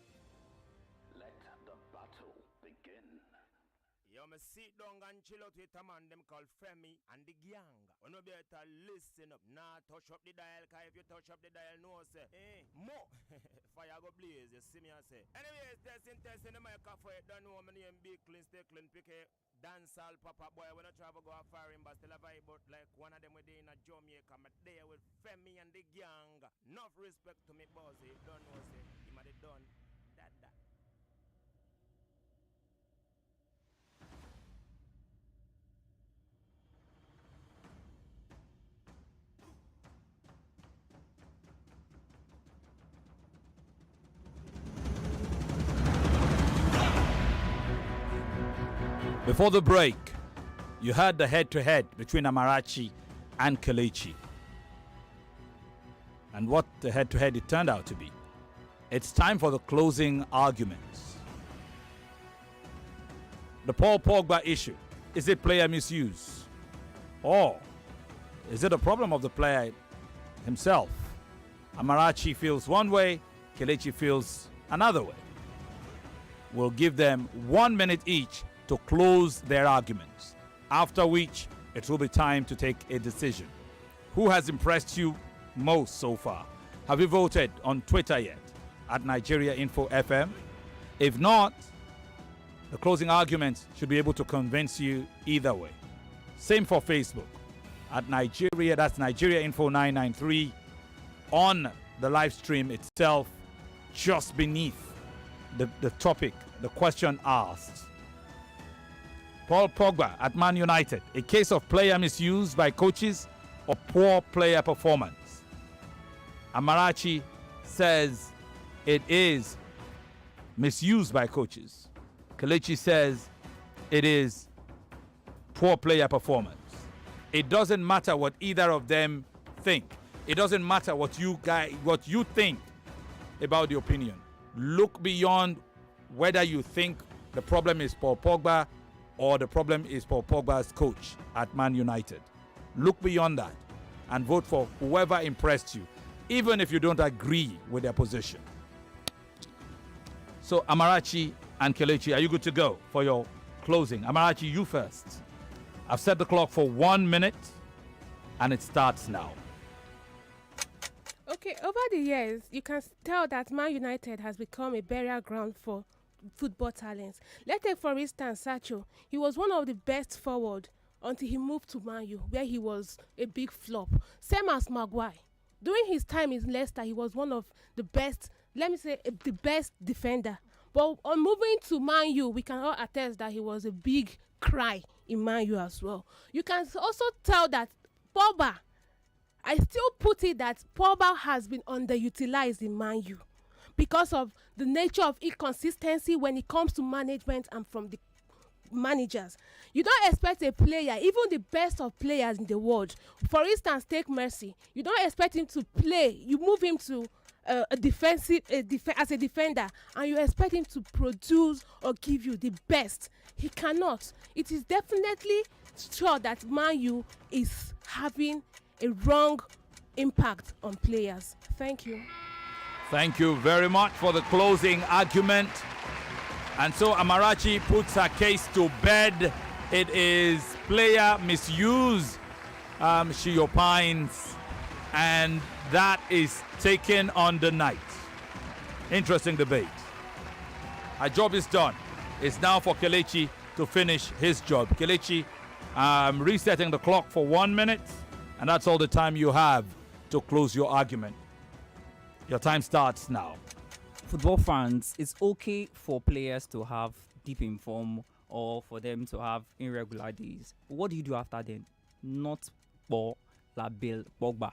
Let the battle begin. Yo, me sit down and chill out with a man them called Femi and the gang. You know better listen up. Nah, touch up the dial, cause if you touch up the dial, no say, more fire go blaze, you see me I say. Anyways, testing the microphone, don't know my name, big clean, stay clean, pick a dancehall papa boy. When I travel go a foreign, but still a vibe, but like one of them with in a Jamaica, I'm there with Femi and the gang. Enough respect to me bossy, don't know say, him a the done, that. Before the break, you heard the head-to-head between Amarachi and Kelechi. And what the head-to-head it turned out to be. It's time for the closing arguments. The Paul Pogba issue. Is it player misuse? Or is it a problem of the player himself? Amarachi feels one way, Kelechi feels another way. We'll give them 1 minute each to close their arguments, after which it will be time to take a decision. Who has impressed you most so far? Have you voted on Twitter yet at Nigeria Info FM? If not, the closing arguments should be able to convince you either way. Same for Facebook at Nigeria, that's Nigeria Info 993 on the live stream itself, just beneath the topic, the question asked. Paul Pogba at Man United, a case of player misuse by coaches or poor player performance. Amarachi says it is misuse by coaches. Kelechi says it is poor player performance. It doesn't matter what either of them think. It doesn't matter what you think about the opinion. Look beyond whether you think the problem is Paul Pogba or the problem is Paul Pogba's coach at Man United. Look beyond that and vote for whoever impressed you, even if you don't agree with their position. So Amarachi and Kelechi, are you good to go for your closing? Amarachi, you first. I've set the clock for 1 minute and it starts now. Okay, over the years, you can tell that Man United has become a burial ground for football talents. Let's take, for instance, Sacho. He was one of the best forward until he moved to Man U, where he was a big flop. Same as Maguire. During his time in Leicester, he was one of the best, let me say, the best defender. But on moving to Man U, we can all attest that he was a big cry in Man U as well. You can also tell that Pogba, I still put it that Pogba has been underutilized in Man U because of the nature of inconsistency when it comes to management and from the managers. You don't expect a player, even the best of players in the world. For instance, take Mercy. You don't expect him to play. You move him to as a defender, and you expect him to produce or give you the best. He cannot. It is definitely sure that Man U is having a wrong impact on players. Thank you. Thank you very much for the closing argument. And so Amarachi puts her case to bed. It is player misuse. She opines, and that is taken on the night. Interesting debate. Our job is done. It's now for Kelechi to finish his job. Kelechi, resetting the clock for 1 minute, and that's all the time you have to close your argument. Your time starts now. Football fans, it's okay for players to have deep in form or for them to have irregular days. What do you do after then? Not for Label Pogba.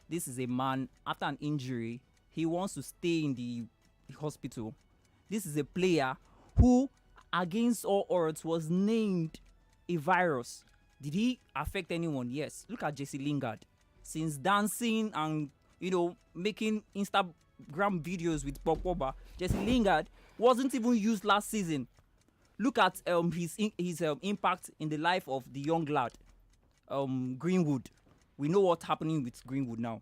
This is a man, after an injury, he wants to stay in the hospital. This is a player who, against all odds, was named a virus. Did he affect anyone? Yes. Look at Jesse Lingard. Since dancing and, making Instagram videos with Pogba, Jesse Lingard wasn't even used last season. Look at his impact in the life of the young lad, Greenwood. We know what's happening with Greenwood now.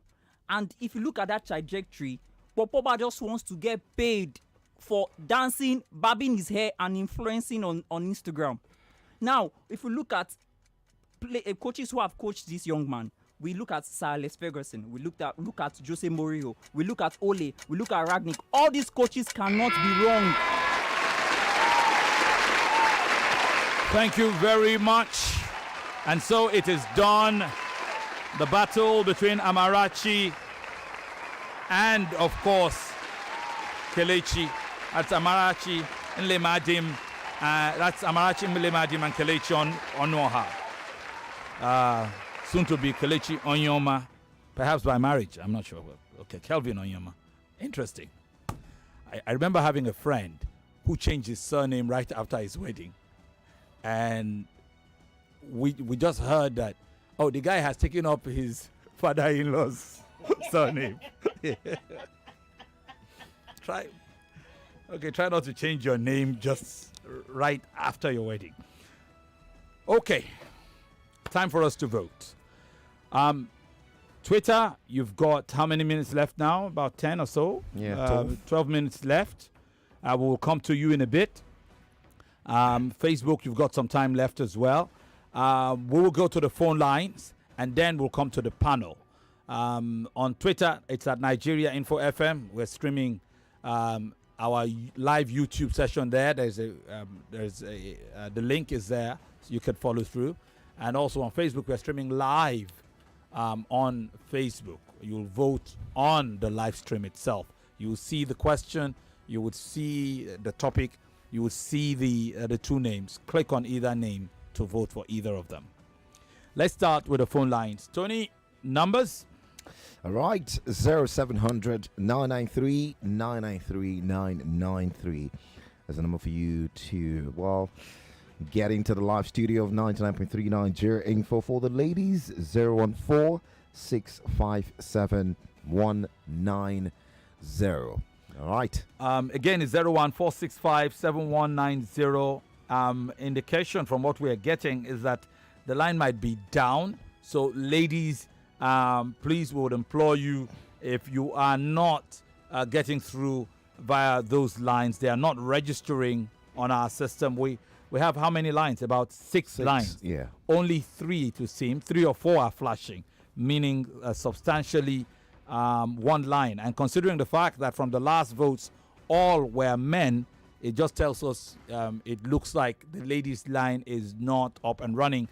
And if you look at that trajectory, Pogba just wants to get paid for dancing, bobbing his hair, and influencing on Instagram. Now, if we look at coaches who have coached this young man, we look at Sir Alex Ferguson, we look at Jose Mourinho, we look at Ole, we look at Ragnick. All these coaches cannot be wrong. Thank you very much. And so it is done. The battle between Amarachi and, of course, Kelechi. That's Amarachi Nlemadim. That's Amarachi Nlemadim and Kelechi Onoha. Soon to be Kelechi Onyoma, perhaps by marriage. I'm not sure. Okay, Kelvin Onyoma. Interesting. I remember having a friend who changed his surname right after his wedding. and we just heard that, oh, the guy has taken up his father-in-law's surname. Try not to change your name just right after your wedding. Okay, time for us to vote. Twitter, you've got how many minutes left now? About 10 or so? Yeah, 12 minutes left. We'll come to you in a bit. Facebook, you've got some time left as well. We will go to the phone lines, and then we'll come to the panel. On Twitter, it's at Nigeria Info FM. We're streaming our live YouTube session there. The link is there, so you can follow through. And also on Facebook, we're streaming live on Facebook. You'll vote on the live stream itself. You'll see the question, you would see the topic, you would see the two names. Click on either name to vote for either of them. Let's start with the phone lines. Tony, numbers? All right, 0700 993 993 993 is the number for you to, well, get into the live studio of 99.3 Nigeria Info. For the ladies, 014 657 190. All right. Again, it's 014657190. Indication from what we are getting is that the line might be down. So, ladies, please, we would implore you, if you are not getting through via those lines, they are not registering on our system. We have how many lines? About six lines. Yeah. Only 3 to seem. 3 or 4 are flashing, meaning substantially one line. And considering the fact that from the last votes, all were men, it just tells us it looks like the ladies' line is not up and running.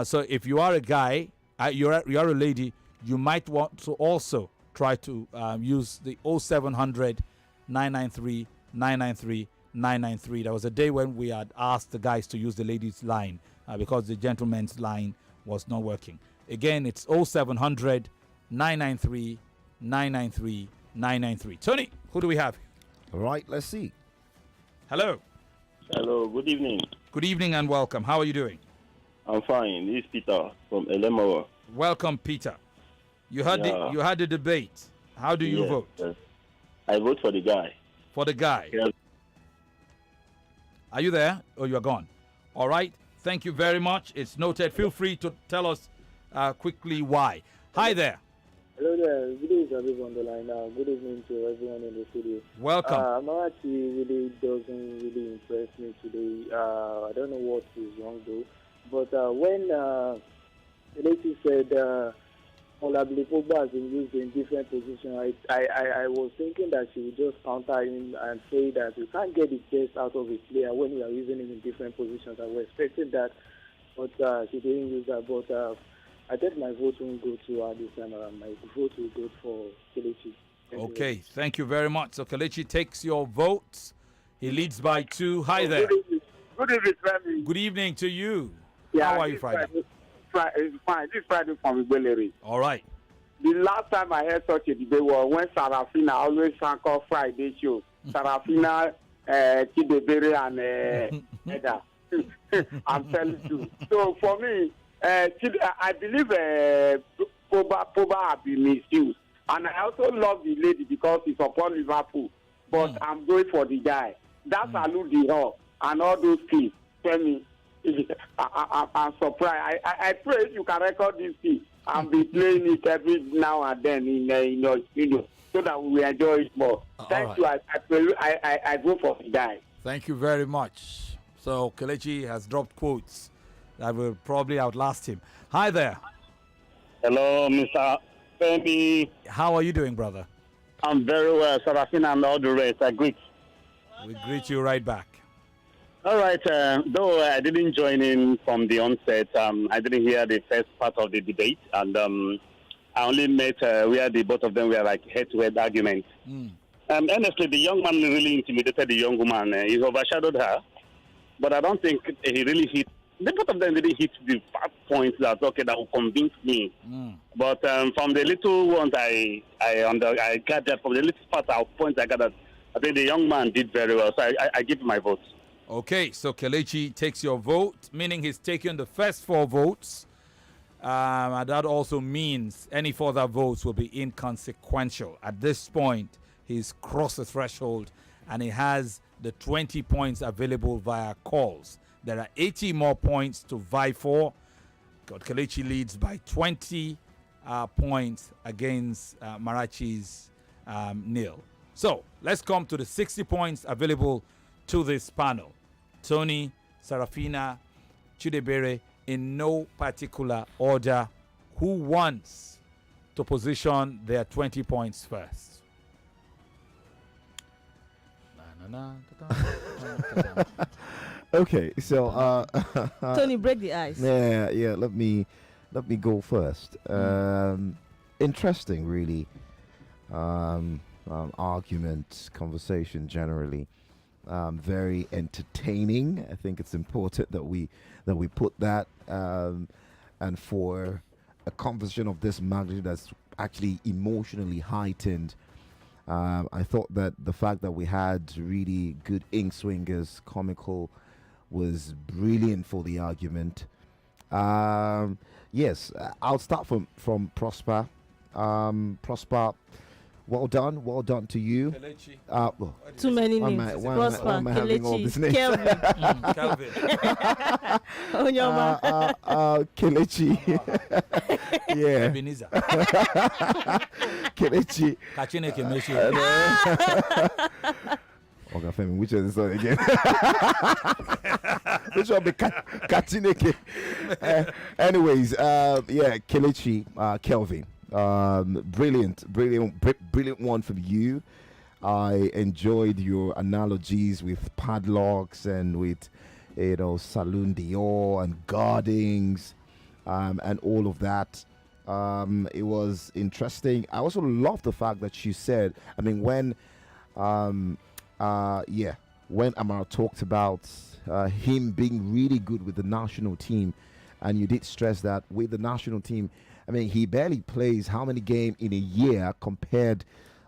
So if you are a guy, you're a lady, you might want to also try to use the 0700 993 993 993. There was a day when we had asked the guys to use the ladies' line because the gentleman's line was not working. Again, it's 0700 993 993 993. Tony, who do we have? All right, let's see. Hello. Hello, good evening. Good evening and welcome. How are you doing? I'm fine. This is Peter from Elemora. Welcome, Peter. You had the debate. How do you vote? Yes. I vote for the guy. For the guy. Yes. Are you there? Or you are gone? All right. Thank you very much. It's noted. Feel free to tell us quickly why. Hi there. Hello there. Good evening, everyone on the line now. Good evening to everyone in the studio. Welcome. Amarachi really doesn't really impress me today. I don't know what is wrong though. But when Kelechi said Pogba has been used in different positions, I was thinking that she would just counter him and say that you can't get the best out of a player when you are using him in different positions. I was expecting that, but she didn't use that. But I think my vote won't go to her this time around. My vote will go for Kelechi. Okay, thank you very much. So Kelechi takes your vote. He leads by 2. Hi there. Good evening, Femi. Good evening to you. Yeah, how are you, Friday? It's fine. This is Friday from Igbeleri. All right. The last time I heard such a debate was when Sarafina always sang off Friday show. Sarafina, Kidebere, and Eda. I'm telling you. So for me, I believe Pogba have been misused. And I also love the lady because he's upon Liverpool. But I'm going for the guy. That's Alu Dior and all those kids. Tell me. I'm surprised. I pray if you can record this thing and be playing it every now and then in your studio so that we will enjoy it more. Thank you. I vote for the guy. Thank you very much. So Kelechi has dropped quotes that will probably outlast him. Hi there. Hello, Mr. Femi. How are you doing, brother? I'm very well, Sarafina, and all the rest. I greet. We greet you right back. All right. Though I didn't join in from the onset, I didn't hear the first part of the debate, and I only met where both of them were like head-to-head arguments. Honestly, the young man really intimidated the young woman. He overshadowed her, but I don't think he really hit. The both of them really hit the points that that will convince me. But from the little ones I gathered, from the little part of points I gathered, I think the young man did very well. So I give my vote. Okay, so Kelechi takes your vote, meaning he's taken the first 4 votes. And that also means any further votes will be inconsequential. At this point, he's crossed the threshold and he has the 20 points available via calls. There are 80 more points to vie for. Kelechi leads by 20 points against Amarachi's nil. So let's come to the 60 points available to this panel. Tony, Sarafina, Chidebere, in no particular order, who wants to position their 20 points first? Okay, so Tony, break the ice. Yeah. Let me go first. Interesting, really. Argument, conversation generally. Very entertaining. I think it's important that we put that. And for a conversation of this magnitude that's actually emotionally heightened, I thought that the fact that we had really good ink swingers, comical, was brilliant for the argument. Yes, I'll start from Prosper. Prosper, well done to you. Kelechi. Too many names. Prosper, why am I having all these names? Kelvin. Onyoma. Kelechi. Yeah. Ebenezer. Kelechi. Kachineke Meshi. Okay, Femi, which is this one again? Which one be Kachineke? Anyways, yeah, Kelechi, Kelvin. Brilliant one from you. I enjoyed your analogies with padlocks and with, Saloon Dior and guardings, and all of that. It was interesting. I also love the fact that you said, when Amara talked about him being really good with the national team, and you did stress that with the national team, he barely plays how many games in a year compared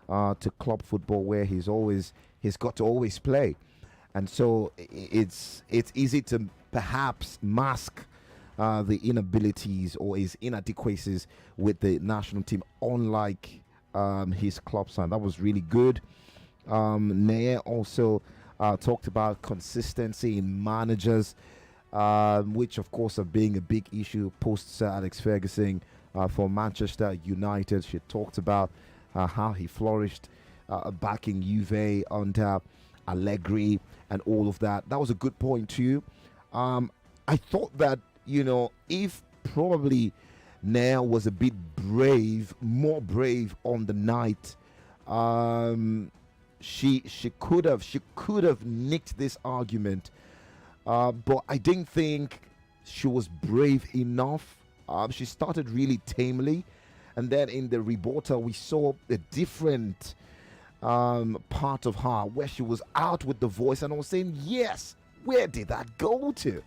to club football, where he's got to always play, and so it's easy to perhaps mask the inabilities or his inadequacies with the national team, unlike his club side. That was really good. Naya also talked about consistency in managers, which of course are being a big issue post Sir Alex Ferguson for Manchester United. She talked about how he flourished back in Juve under Allegri and all of that. That was a good point too. I thought that, if probably Naya was a bit more brave on the night, she could have nicked this argument, but I didn't think she was brave enough. She started really tamely, and then in the rebuttal we saw a different part of her where she was out with the voice, and I was saying, yes, where did that go to?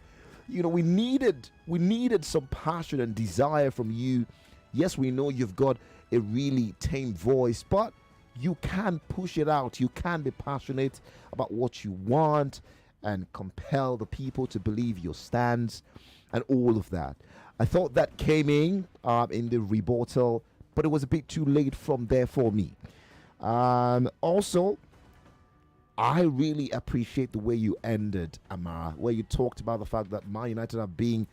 We needed some passion and desire from you. Yes, we know you've got a really tame voice, but you can push it out. You can be passionate about what you want and compel the people to believe your stance and all of that. I thought that came in the rebuttal, but it was a bit too late from there for me. Also, I really appreciate the way you ended, Amara, where you talked about the fact that Man United are being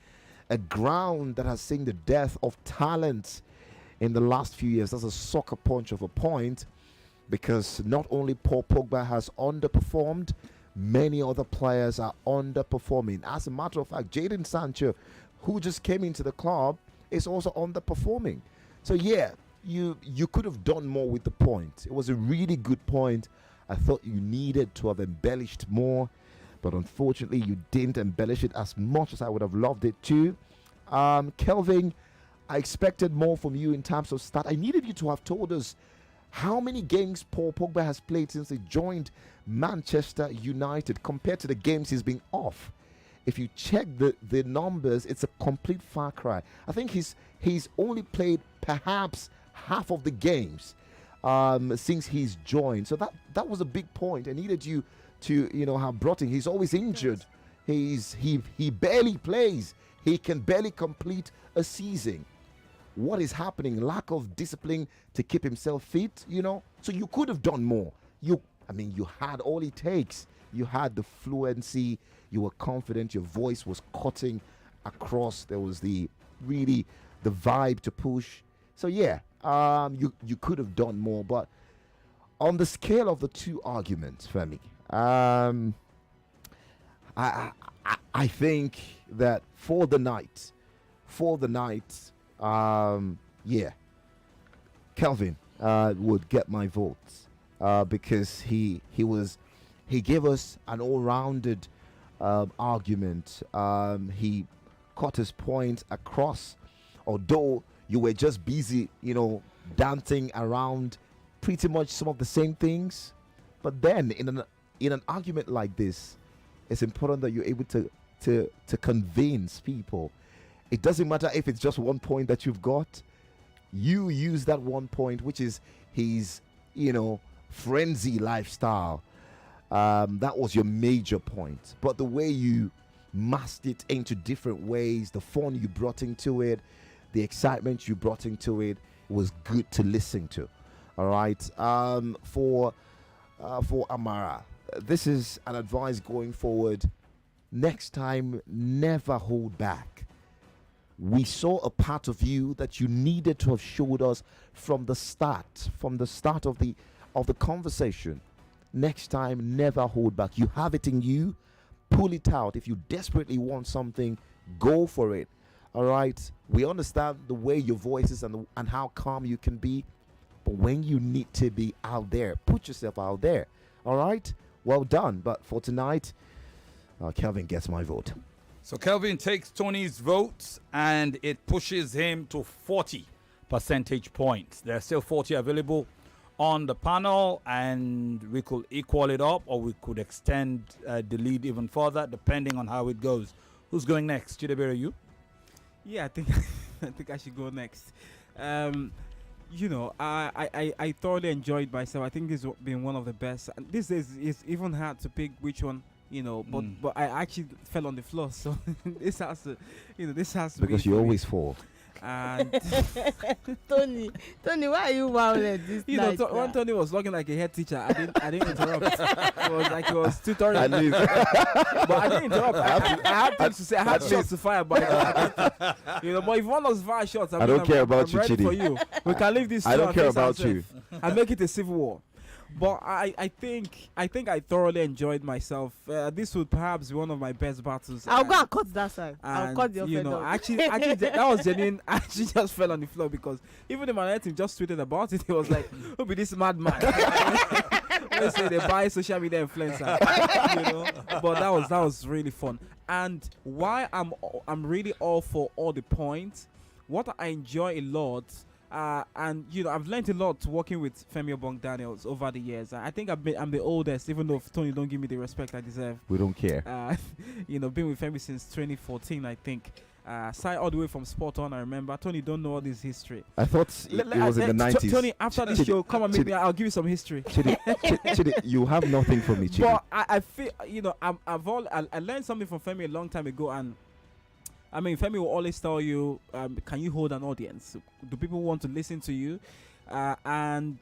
a ground that has seen the death of talent in the last few years. That's a sucker punch of a point, because not only Paul Pogba has underperformed, many other players are underperforming. As a matter of fact, Jadon Sancho, who just came into the club, is also underperforming. So yeah, you could have done more with the point. It was a really good point. I thought you needed to have embellished more, but unfortunately you didn't embellish it as much as I would have loved it to. Kelvin, I expected more from you in terms of stat. I needed you to have told us how many games Paul Pogba has played since he joined Manchester United compared to the games he's been off. If you check the numbers, it's a complete far cry. I think he's only played perhaps half of the games since he's joined. So that was a big point. I needed you to have brought in. He's always injured. He barely plays. He can barely complete a season. What is happening? Lack of discipline to keep himself fit. So you could have done more. You had all it takes. You had the fluency. You were confident. Your voice was cutting across. There was the vibe to push. So yeah, you could have done more. But on the scale of the two arguments, Femi, I think that for the night, yeah, Kelvin would get my votes because he gave us an all-rounded argument. He cut his point across, although you were just busy, dancing around pretty much some of the same things. But then in an argument like this, it's important that you're able to convince people. It doesn't matter if it's just one point that you've got. You use that one point, which is his, frenzy lifestyle. That was your major point. But the way you masked it into different ways, the fun you brought into it, the excitement you brought into it, was good to listen to. All right. For Amara, this is an advice going forward. Next time, never hold back. We saw a part of you that you needed to have showed us from the start of the conversation. Next time, never hold back. You have it in you. Pull it out. If you desperately want something, go for it. All right. We understand the way your voice is and how calm you can be. But when you need to be out there, put yourself out there. All right. Well done. But for tonight, Kelvin gets my vote. So Kelvin takes Tony's votes and it pushes him to 40 percentage points. There are still 40 available on the panel, and we could equal it up or we could extend the lead even further depending on how it goes. Who's going next? Chidebere, you? Yeah, I think I should go next. I thoroughly enjoyed myself. I think this has been one of the best. And this is it's even hard to pick which one. But I actually fell on the floor, so this has to because you always fall. And Tony, why are you violent this night? When Tony was talking like a head teacher, I didn't interrupt. It was like he was tutoring. But I didn't interrupt. I had things to say. I had shots to fire, but but if you want us to fire shots, I don't care about you, Chidi. For you. We can leave this. I don't care about you. And make it a civil war. But I think I thoroughly enjoyed myself. This would perhaps be one of my best battles. I'll go and cut that side. I'll cut the offender. Actually, that was genuine. I actually just fell on the floor because even the man just tweeted about it. He was like, "Who be this madman?" Let's say they buy social media influencer. But that was really fun. And why I'm really all for all the points. What I enjoy a lot. And I've learned a lot working with Femi Obong-Daniels over the years. I think I'm the oldest, even though Tony don't give me the respect I deserve. We don't care. Been with Femi since 2014, I think. Side all the way from Sport On. I remember. Tony don't know all this history. I thought it was in the 90s. Tony, after this show, come and meet me. I'll give you some history. Chidi, you have nothing for me, Chidi. But I feel I learned something from Femi a long time ago, and Femi will always tell you, can you hold an audience? Do people want to listen to you? And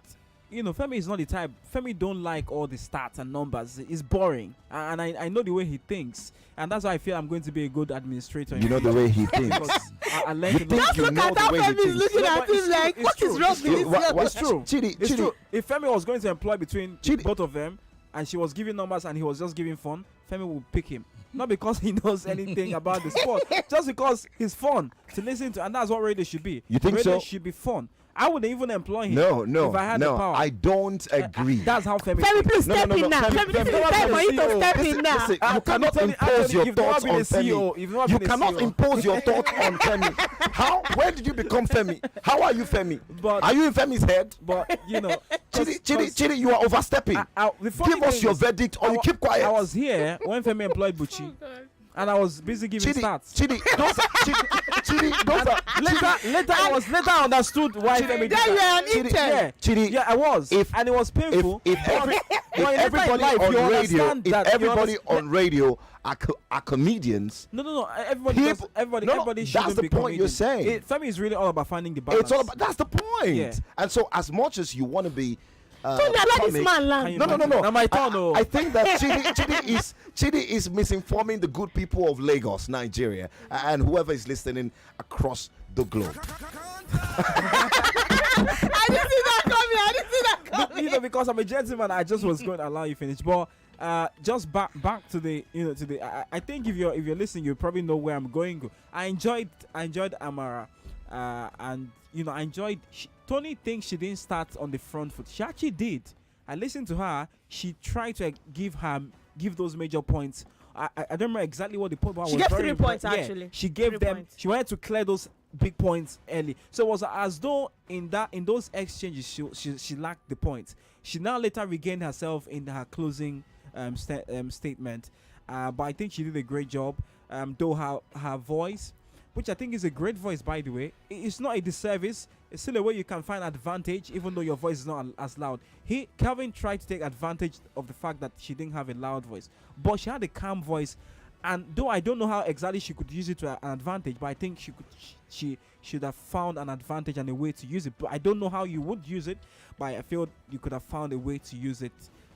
Femi is not the type. Femi don't like all the stats and numbers. It's boring. And I know the way he thinks. And that's why I feel I'm going to be a good administrator. You know the way he thinks. I learned you think you know the way he thinks. Looking at him like, what is wrong with this? It's true. It's true. If Femi was going to employ between both of them, and she was giving numbers and he was just giving fun, Femi would pick him. Not because he knows anything about the sport, just because he's fun to listen to, and that's what radio should be. You think radio so? Should be fun. I wouldn't even employ him. No, if I had the power. I don't agree. That's how Femi. Femi, please step in now. Femi, this is time for you to step in now. You cannot impose your thoughts on Femi. You cannot impose your thoughts on Femi. How? When did you become Femi? How are you Femi? Are you in Femi's head? But Chidi, you are overstepping. Give us your verdict, or you keep quiet. I was here when Femi employed Buchi. and I was busy giving stats. Chidi, those are Later I understood why Femi did that. Chidi, Yeah, I was. And it was painful. If everybody on radio are comedians. No. Everybody. That's the point you're saying. Femi is really all about finding the balance. It's all about. That's the point. Yeah. And so, as much as you want to be. Let this man land. No. Now my turn. I think that Chidi is misinforming the good people of Lagos, Nigeria, and whoever is listening across the globe. I didn't see that coming. You know, because I'm a gentleman, I just was going to allow you finish. But just back to the I think if you're listening, you probably know where I'm going. I enjoyed Amara, and I enjoyed. Tony thinks she didn't start on the front foot. She actually did. I listened to her. She tried to give those major points. I don't remember exactly what the point was. She gave 3 points actually. She gave them. Points. She wanted to clear those big points early. So it was as though in those exchanges she lacked the points. She now later regained herself in her closing statement. But I think she did a great job. Though her voice, which I think is a great voice, by the way, it's not a disservice. It's still a way you can find advantage, even though your voice is not as loud. Calvin tried to take advantage of the fact that she didn't have a loud voice, but she had a calm voice. And though I don't know how exactly she could use it to an advantage, but I think she should have found an advantage and a way to use it. But I don't know how you would use it, but I feel you could have found a way to use it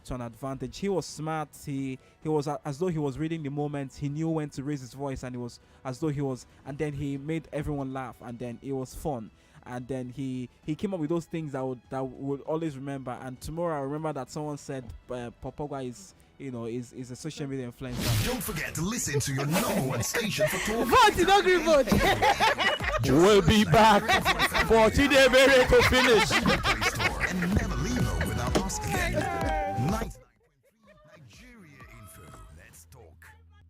to an advantage. He was smart. He was as though he was reading the moment. He knew when to raise his voice, and it was as though he was. And then he made everyone laugh, and then it was fun. And then he came up with those things that would always remember. And tomorrow I remember that someone said Pogba is a social media influencer. Don't forget to listen to your #1 station for talk. Vote, don't agree, vote. We'll be back for today to finish. And never leave home without us again. 99.3 Nigeria Info. Let's talk.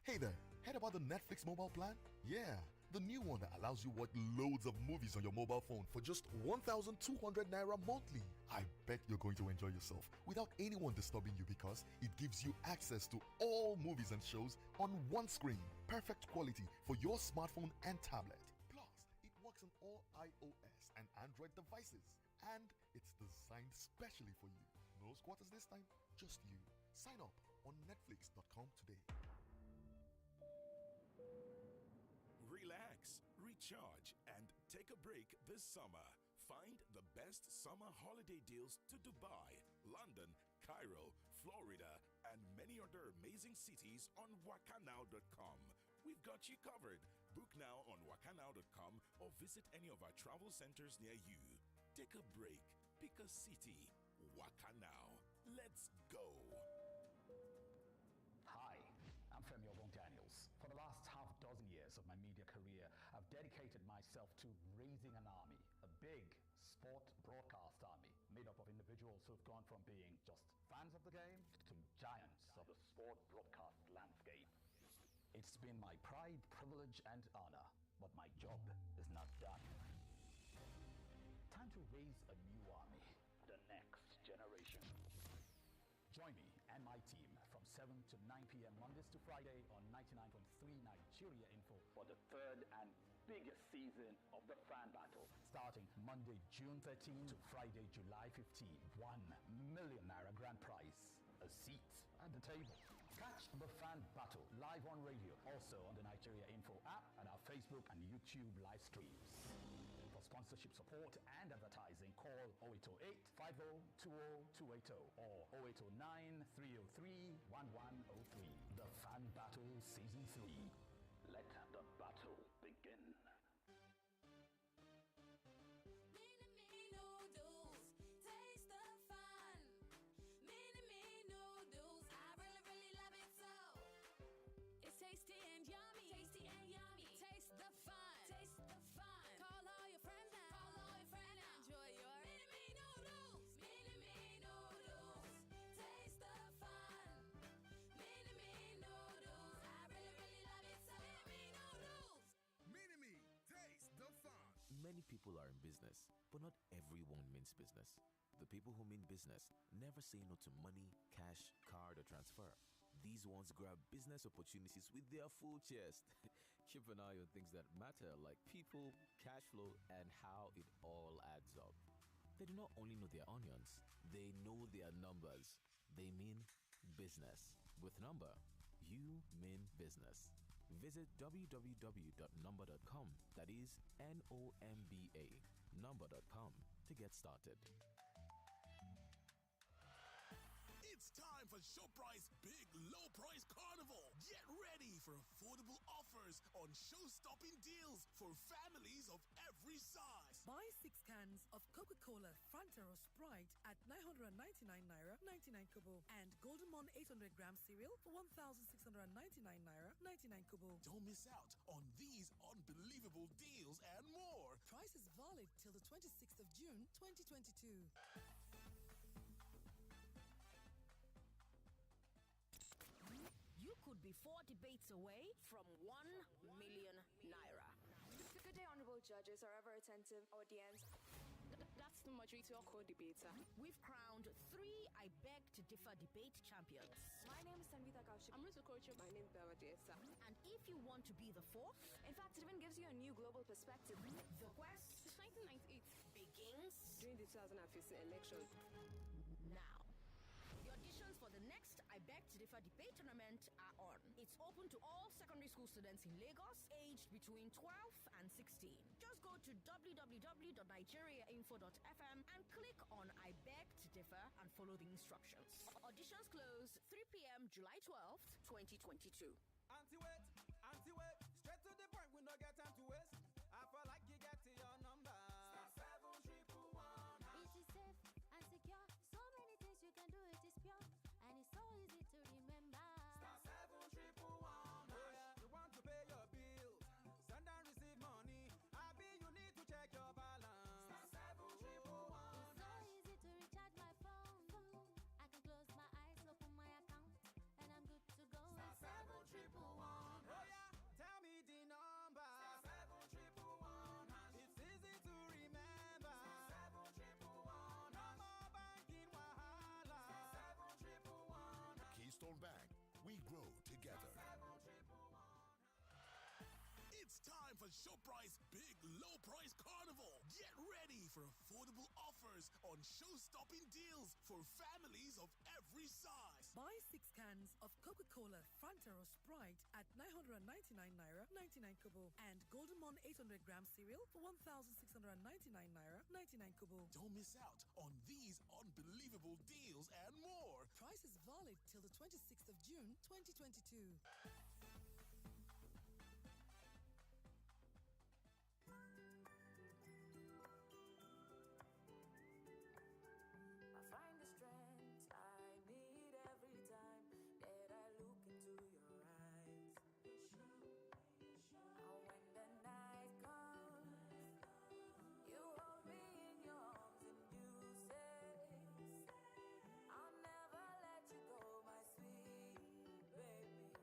Hey there, heard about the Netflix mobile plan? Yeah, the new one that allows you watch loads of movies on your mobile phone for just 1,200 naira monthly. I bet you're going to enjoy yourself without anyone disturbing you because it gives you access to all movies and shows on one screen. Perfect quality for your smartphone and tablet. Plus, it works on all iOS and Android devices. And it's designed specially for you. No squatters this time, just you. Sign up on netflix.com today. Relax, recharge, and take a break this summer. Find the best summer holiday deals to Dubai, London, Cairo, Florida, and many other amazing cities on wakanow.com. We've got you covered. Book now on wakanow.com or visit any of our travel centers near you. Take a break. Pick a city. Wakanow. Let's go. Hi, I'm Femi Daniels. For the last half dozen years of my media career, I've dedicated myself to raising an army, a big sport broadcast army, made up of individuals who've gone from being just fans of the game to giants of the sport broadcast landscape. It's been my pride, privilege, and honor, but my job is not done. Time to raise a new army, the next generation. Join me and my team from 7 to 9 p.m. Mondays to Friday on 99.3 Nigeria Info for the third and biggest season of the Fan Battle, starting Monday, June 13 to Friday, July 15. 1 million naira grand prize, a seat at the table. Catch the Fan Battle live on radio, also on the Nigeria Info app and our Facebook and YouTube live streams. For sponsorship support and advertising, call 0808 50 20280 or 0809 303 1103. The Fan Battle Season 3. Let the battle begin. Tasty and yummy. Tasty and yummy. Taste the fun. Taste the fun. Call all your friends now. Call all your friends now. Enjoy your mini-me noodles. Mini-me noodles. Taste the fun. Mini-me noodles. I really love it so. Mini-me noodles. Mini-me, taste the fun. Many people are in business, but not everyone means business. The people who mean business never say no to money, cash, card, or transfer. These ones grab business opportunities with their full chest. Keep an eye on things that matter like people, cash flow, and how it all adds up. They do not only know their onions, they know their numbers. They mean business. With Number, you mean business. Visit www.number.com, that is NOMBA, number.com to get started. It's time for ShowPrice Big Low Price Carnival. Get ready for affordable offers on show-stopping deals for families of every size. Buy 6 cans of Coca-Cola, Fanta or Sprite at 999 naira 99 kobo and Golden Mon 800 gram cereal for 1,699 naira 99 kobo. Don't miss out on these unbelievable deals and more. Price is valid till the 26th of June 2022. You could be 4 debates away from 1 million naira. Good day, honorable judges, or ever attentive audience. That's too much. We to co-debater. We've crowned 3 I Beg to Differ debate champions. My name is Tanvita Kaushik. I'm Ruto Kocho. My name is Belwadesa. And if you want to be the 4th, in fact, it even gives you a new global perspective. The quest since 1998 begins during the 2015 election. Now. The auditions for the next I Beg to Differ debate tournament are on. It's open to all secondary school students in Lagos aged between 12 and 16. Just go to www.nigeriainfo.fm and click on I Beg to Differ and follow the instructions. Auditions close 3 p.m. July 12th, 2022. Anti-wait, straight to the point, we no get time to waste. I feel like you get to your number. Star 7111. It is safe and secure. So many things you can do, it is pure. And it's so easy to remember. Star 7111. Oh yeah, you want to pay your bills, send and receive money. I be you need to check your balance. Star 7111. It's so easy to recharge my phone. I can close my eyes, open my account, and I'm good to go. Star 7111. Oh yeah, tell me the number. Star 7111. It's easy to remember. Star 7111. No more banking wahala. Star 7111. Keystone Bank, we grow together. It's time for ShowPrice Big Low Price Carnival. Get ready for affordable offers on show-stopping deals for families of every size. Buy 6 cans of Coca-Cola, Fanta or Sprite at 999 naira 99 kobo and Golden Mon 800 gram cereal for 1,699 naira 99 kobo. Don't miss out on these unbelievable deals and more. Price is valid till the 26th of June 2022. I find the strength I need every time that I look into your eyes. And when the night comes, you hold me in your arms and you say, I'll never let you go, my sweet baby.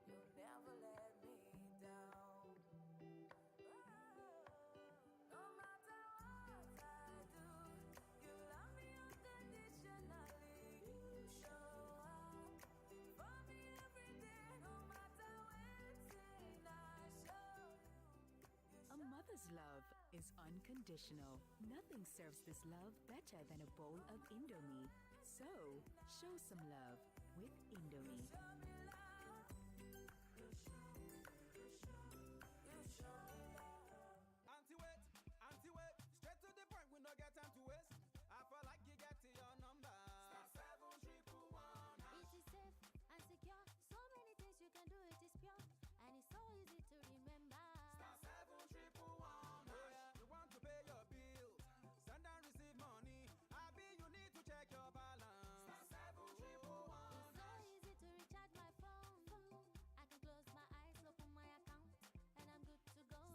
You'll never let me down. No matter what I do, you love me unconditionally. You show up for me every day, no matter when I show you. A mother's love is unconditional. Nothing serves this love better than a bowl of Indomie. So, show some love with Indomie. Anti-wait, straight to the point, we no get time to waste. I feel like you get to your number. Star 7111. It is safe and secure. So many things you can do, it is pure. And it's so easy to remember. Star 7111. Oh yeah, you want to pay your bills, send and receive money. I be you need to check your balance. Star 7111. It's so easy to recharge my phone. I can close my eyes, open my account, and I'm good to go.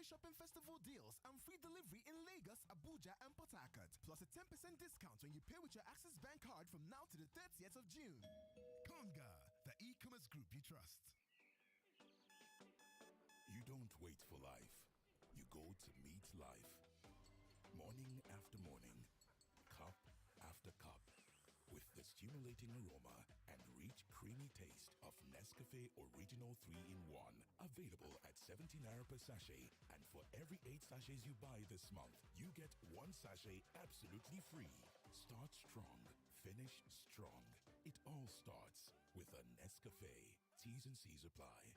Shopping Festival deals and free delivery in Lagos, Abuja, and Port Harcourt. Plus a 10% discount when you pay with your Access Bank card from now to the 30th of June. Conga, the e-commerce group you trust. You don't wait for life. You go to meet life. Morning after morning, cup after cup, with the stimulating aroma and rich creamy taste of Nescafe Original 3-in-1. Available at 17 naira per sachet. And for every 8 sachets you buy this month, you get 1 sachet absolutely free. Start strong, finish strong. It all starts with a Nescafe. T's and C's apply.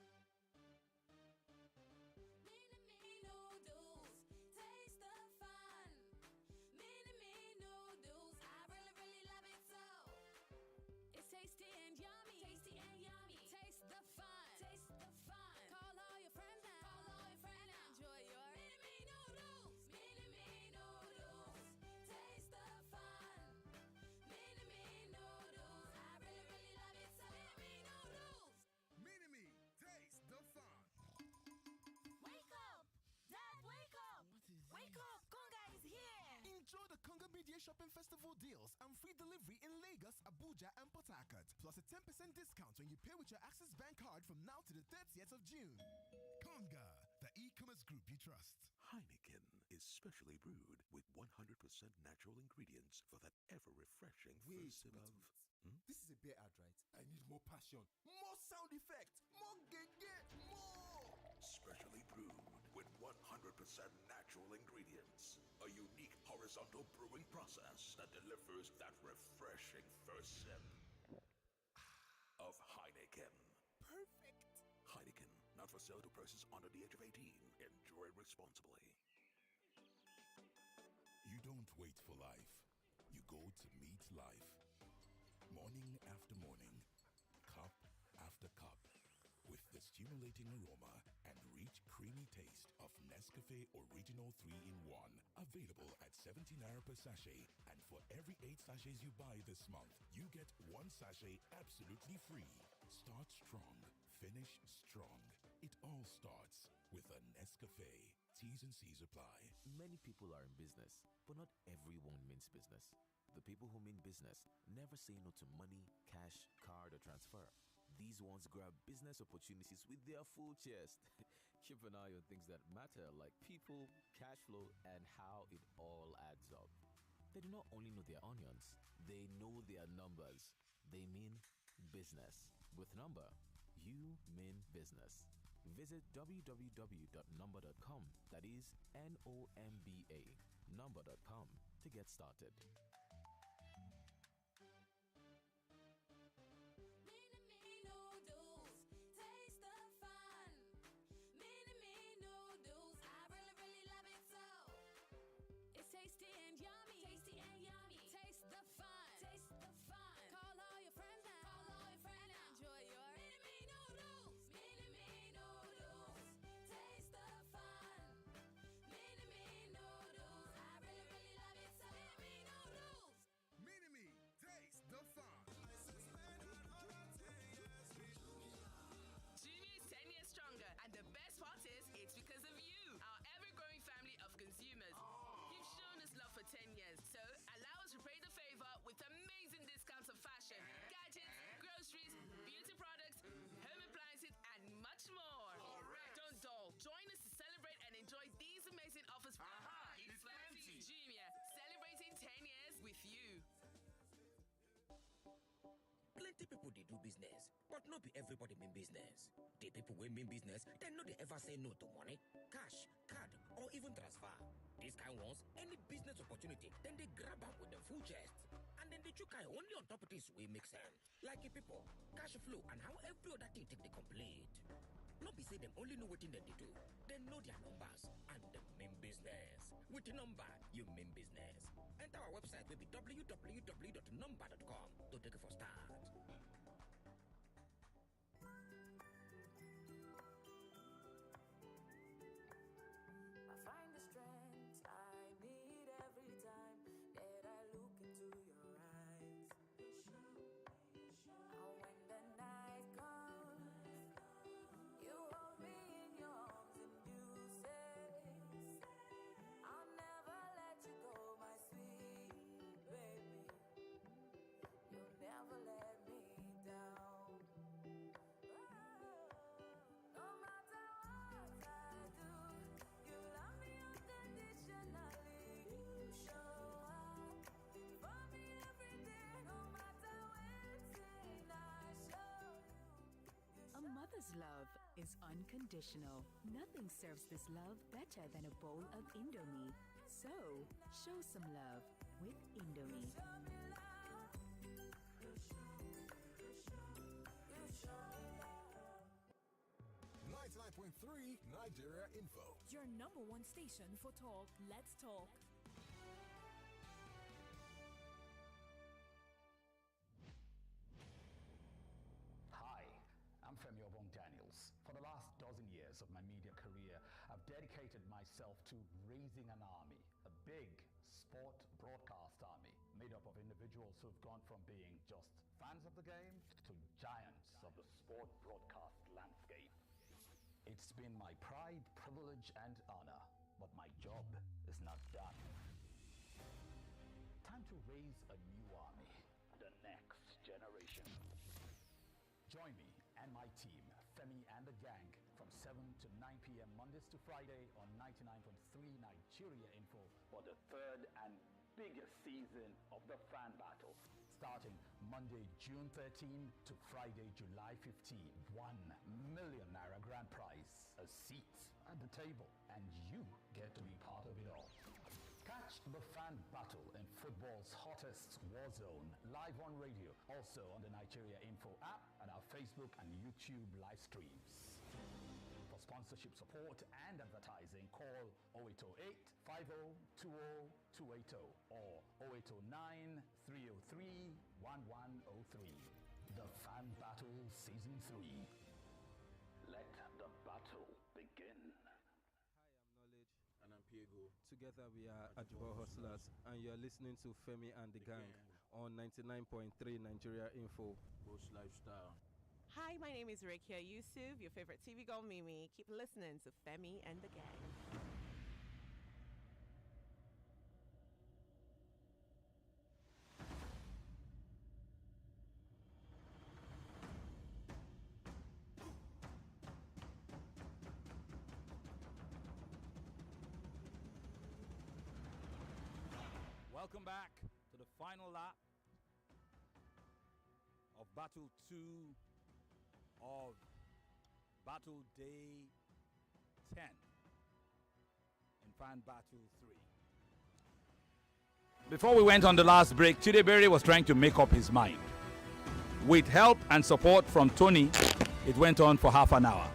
Tasty and yummy. Tasty and yummy. Taste the fun. Taste the fun. Call all your friends now. Call all your friends now. Enjoy your mini-me noodles. Mini-me noodles. Taste the fun. Mini-me noodles. I really, really love it so. Mini-me noodles. Mini-me, taste the fun. Wake up! Dad, wake up! Wake up! Conga is here! Enjoy the Conga Media Shopping Festival deals and free delivery in Lagos, Abuja, and Port Harcourt. Plus a 10% discount when you pay with your Access Bank card from now to the 30th of June. Conga, the e-commerce group you trust. Heineken is specially brewed with 100% natural ingredients for that ever-refreshing first sip of... This is a beer ad, right? I need more passion, more sound effect, more gege, more! Specially brewed with 100% natural ingredients. A unique horizontal brewing process that delivers that refreshing first sip of Heineken. Perfect! Heineken, not for sale to persons under the age of 18. Enjoy responsibly. You don't wait for life. You go to meet life. Morning after morning, cup after cup, with the stimulating aroma and rich creamy taste of Nescafe Original 3-in-1. Available at 17 naira per sachet. And for every 8 sachets you buy this month, you get 1 sachet absolutely free. Start strong, finish strong. It all starts with a Nescafe. T's and C's apply. Many people are in business, but not everyone means business. The people who mean business never say no to money, cash, card, or transfer. These ones grab business opportunities with their full chest. Keep an eye on things that matter, like people, cash flow, and how it all adds up. They do not only know their onions, they know their numbers. They mean business. With Number, you mean business. Visit www.number.com, that is NOMBA, number.com, to get started. Mini-me noodles. Taste the fun. Mini-me noodles. I really, really love it so. It's tasty and yummy. Tasty and yummy. Taste the fun. Taste the fun. Call all your friends now. Call all your friends now. Enjoy your mini-me noodles. Mini-me noodles. Taste the fun. Mini-me noodles. I really, really love it so. Mini-me noodles. Mini-me, taste the fun. Jimmy is 10 years stronger, and the best part is, it's because of you, our ever-growing family of consumers. You've shown us love for 10 years, so allow us to pay the favor with amazing discounts of fashion, gadgets, groceries, beauty products, home appliances, and much more. Don't dull. Join us to celebrate and enjoy these amazing offers. It's plenty. Jumia, celebrating 10 years with you. Plenty people they do business, but not be everybody mean business. The people wey mean business, they know they ever say no to money, cash, card, or even transfer. These kind ones, any business opportunity, then they grab up with the full chest. And then they chook eye only on top of this way make sense. Like the people, cash flow, and how every other thing take they complete. Not be say them only know what thing that they do. They know their numbers and the mean business. With the number, you mean business. Enter our website will be www.number.com to take it for start. I find the strength I need every time that I look into your eyes. And when the night comes, you hold me in your arms and you say, love is unconditional. Nothing serves this love better than a bowl of Indomie. So, show some love with Indomie. 99.3 Nigeria Info. Your number one station for talk. Let's talk. Hi, I'm Femi Daniels. For the last dozen years of my media career, I've dedicated myself to raising an army, a big sport broadcast army, made up of individuals who've gone from being just fans of the game to giants of the sport broadcast landscape. It's been my pride, privilege, and honor, but my job is not done. Time to raise a new army, the next generation. Join me and my team, Femi and the gang, from 7 to 9 p.m. Mondays to Friday on 99.3 Nigeria Info for the third and biggest season of the Fan Battle. Starting Monday, June 13 to Friday, July 15. 1 million naira grand prize, a seat at the table, and you get to be part of it all. Catch the Fan Battle in football's hottest war zone live on radio, also on the Nigeria Info app and our Facebook and YouTube live streams. For sponsorship support and advertising, call 0808 50 20 280 or 0809 303 1103. The Fan Battle Season 3. Let the battle begin. And I'm Piego. Together we are Ajibor Hustlers, and you are listening to Femi and the Gang on 99.3 Nigeria Info. Bush Lifestyle. Hi, my name is Rekia Yusuf, your favorite TV girl Mimi. Keep listening to Femi and the Gang. Welcome back to the final lap of Battle 2 of Battle Day 10 in Fan Battle 3. Before we went on the last break, Chidebere was trying to make up his mind. With help and support from Tony, it went on for half an hour.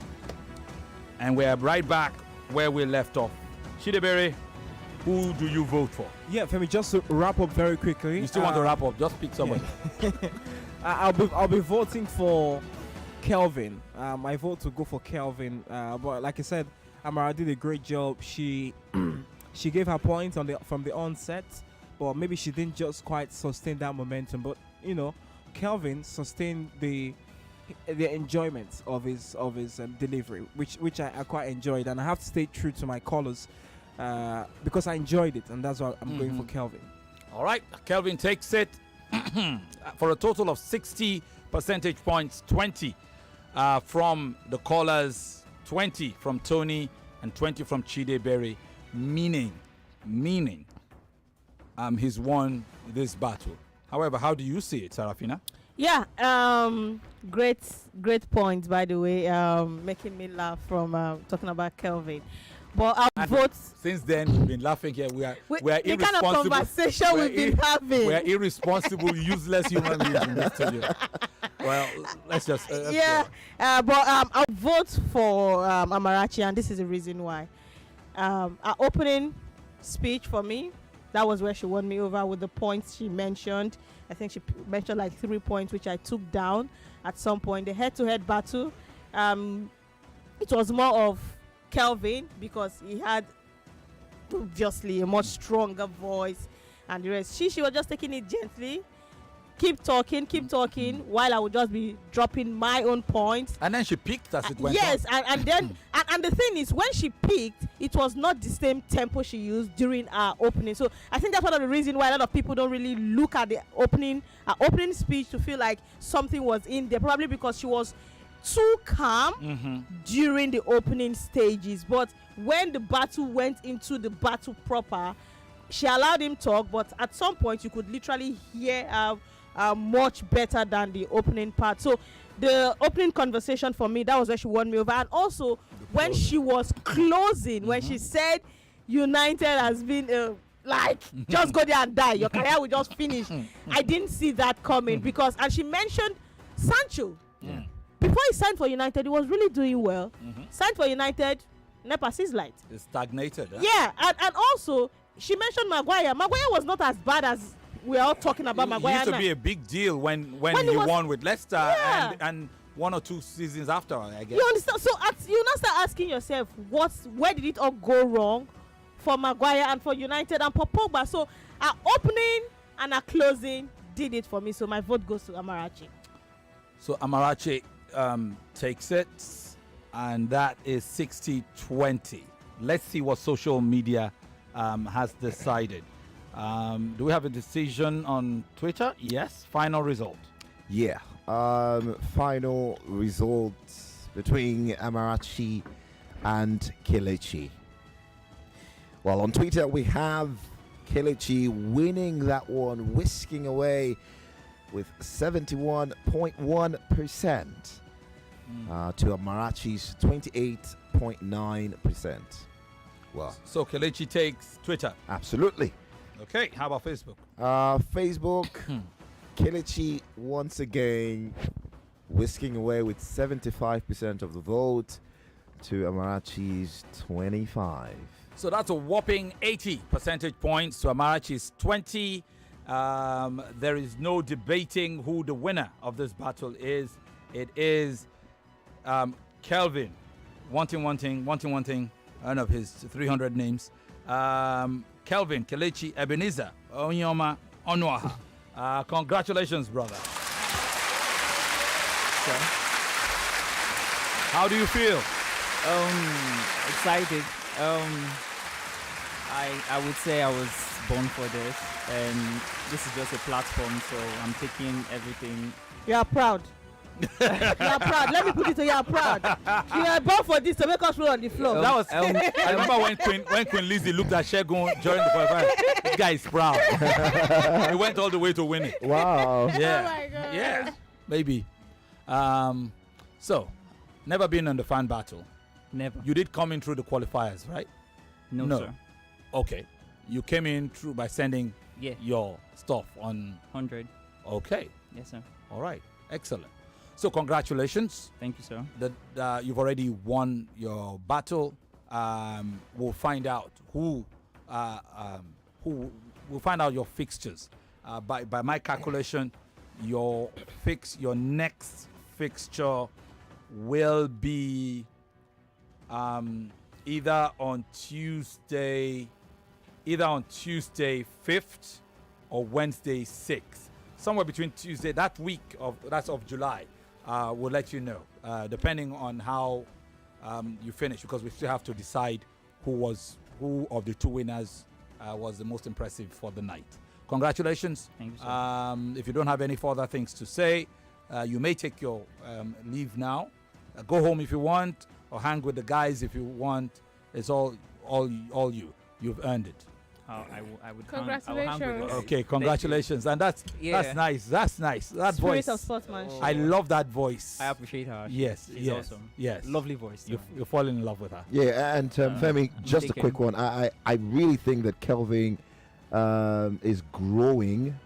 And we're right back where we left off. Chidebere, who do you vote for? Yeah, Femi, just to wrap up very quickly. You still want to wrap up? Just pick someone. Yeah. I'll be voting for Kelvin. I vote to go for Kelvin. But like I said, Amara did a great job. She she gave her point from the onset, but maybe she didn't just quite sustain that momentum. But you know, Kelvin sustained the enjoyment of his delivery, which I quite enjoyed, and I have to stay true to my colors. Because I enjoyed it, and that's why I'm going for Kelvin. All right, Kelvin takes it for a total of 60 percentage points, 20 from the callers, 20 from Tony, and 20 from Chidebere, meaning he's won this battle. However, how do you see it, Sarafina? Yeah, great point, by the way, making me laugh from talking about Kelvin. But I'll vote. Since then, we've been laughing here. We are the kind of conversation we've been having. We are irresponsible, useless human beings in this studio. Well, let's just. But I'll vote for Amarachi, and this is the reason why. Our opening speech for me, that was where she won me over with the points she mentioned. I think she mentioned like 3 points, which I took down at some point. The head-to-head battle, it was more of Kelvin because he had obviously a much stronger voice and the rest. She was just taking it gently, keep talking while I would just be dropping my own points. And then she picked as it went yes on. and then and the thing is, when she picked, it was not the same tempo she used during our opening. So I think that's one of the reasons why a lot of people don't really look at the opening speech to feel like something was in there, probably because she was too calm during the opening stages. But when the battle went into the battle proper, she allowed him talk, but at some point you could literally hear much better than the opening part. So the opening conversation for me, that was where she won me over. And also when she was closing, when she said United has been like just go there and die, your career will just finish. I didn't see that coming because, and she mentioned Sancho. Before he signed for United, he was really doing well. Signed for United, never sees light. It's stagnated. Huh? Yeah, and also she mentioned Maguire. Maguire was not as bad as we're all talking about. Maguire It used to now. be a big deal when he won with Leicester and 1 or 2 seasons after, I guess. You understand? So you now start asking yourself, where did it all go wrong for Maguire and for United and for Pogba? So our opening and our closing did it for me. So my vote goes to Amarachi. So Amarachi takes it, and that is 60-20. Let's see what social media has decided. Do we have a decision on Twitter? Yes. Final result. Yeah. Final results between Amarachi and Kelechi. Well, on Twitter we have Kelechi winning that one, whisking away with 71.1% to Amarachi's 28.9%. Well, so Kelechi takes Twitter. Absolutely. Okay, how about Facebook? Facebook, Kelechi once again whisking away with 75% of the vote to Amarachi's 25. So that's a whopping 80 percentage points to Amarachi's 20. There is no debating who the winner of this battle is. It is Kelvin, wanting, one of his 300 names. Kelvin, Kelechi, Ebenezer, Onyoma, Onuaha. Congratulations, brother. How do you feel? Excited. I would say I was born for this, and this is just a platform, so I'm taking everything. You are proud. You are proud. Let me put it to you. You are proud. You are born for this to make us roll on the floor. That was. I remember when Queen Lizzie looked at Shegun during the qualifier. This guy is proud. He went all the way to win it. Wow. Yeah. Oh my God. Yeah. Maybe. So, never been on the fan battle. Never. You did come in through the qualifiers, right? No, sir. Okay. You came in through by sending your stuff on 100. Okay. Yes, sir. All right. Excellent. So congratulations. Thank you, sir. That you've already won your battle. We'll find out who we'll find out your fixtures. By my calculation, your next fixture will be either on Tuesday 5th or Wednesday 6th. Somewhere between Tuesday, that's of July. We'll let you know, depending on how you finish, because we still have to decide who of the two winners was the most impressive for the night. Congratulations. Thank you, sir. If you don't have any further things to say, you may take your leave now. Go home if you want, or hang with the guys if you want. It's all you. You've earned it. I would. Congratulations. Okay, congratulations, and that's nice. That's nice. That Spirit voice. of sportsmanship. I love that voice. I appreciate her. Yes, She's awesome. Yes, lovely voice. You fall in love with her. Yeah, and Femi, just a quick one. I really think that Kelvin is growing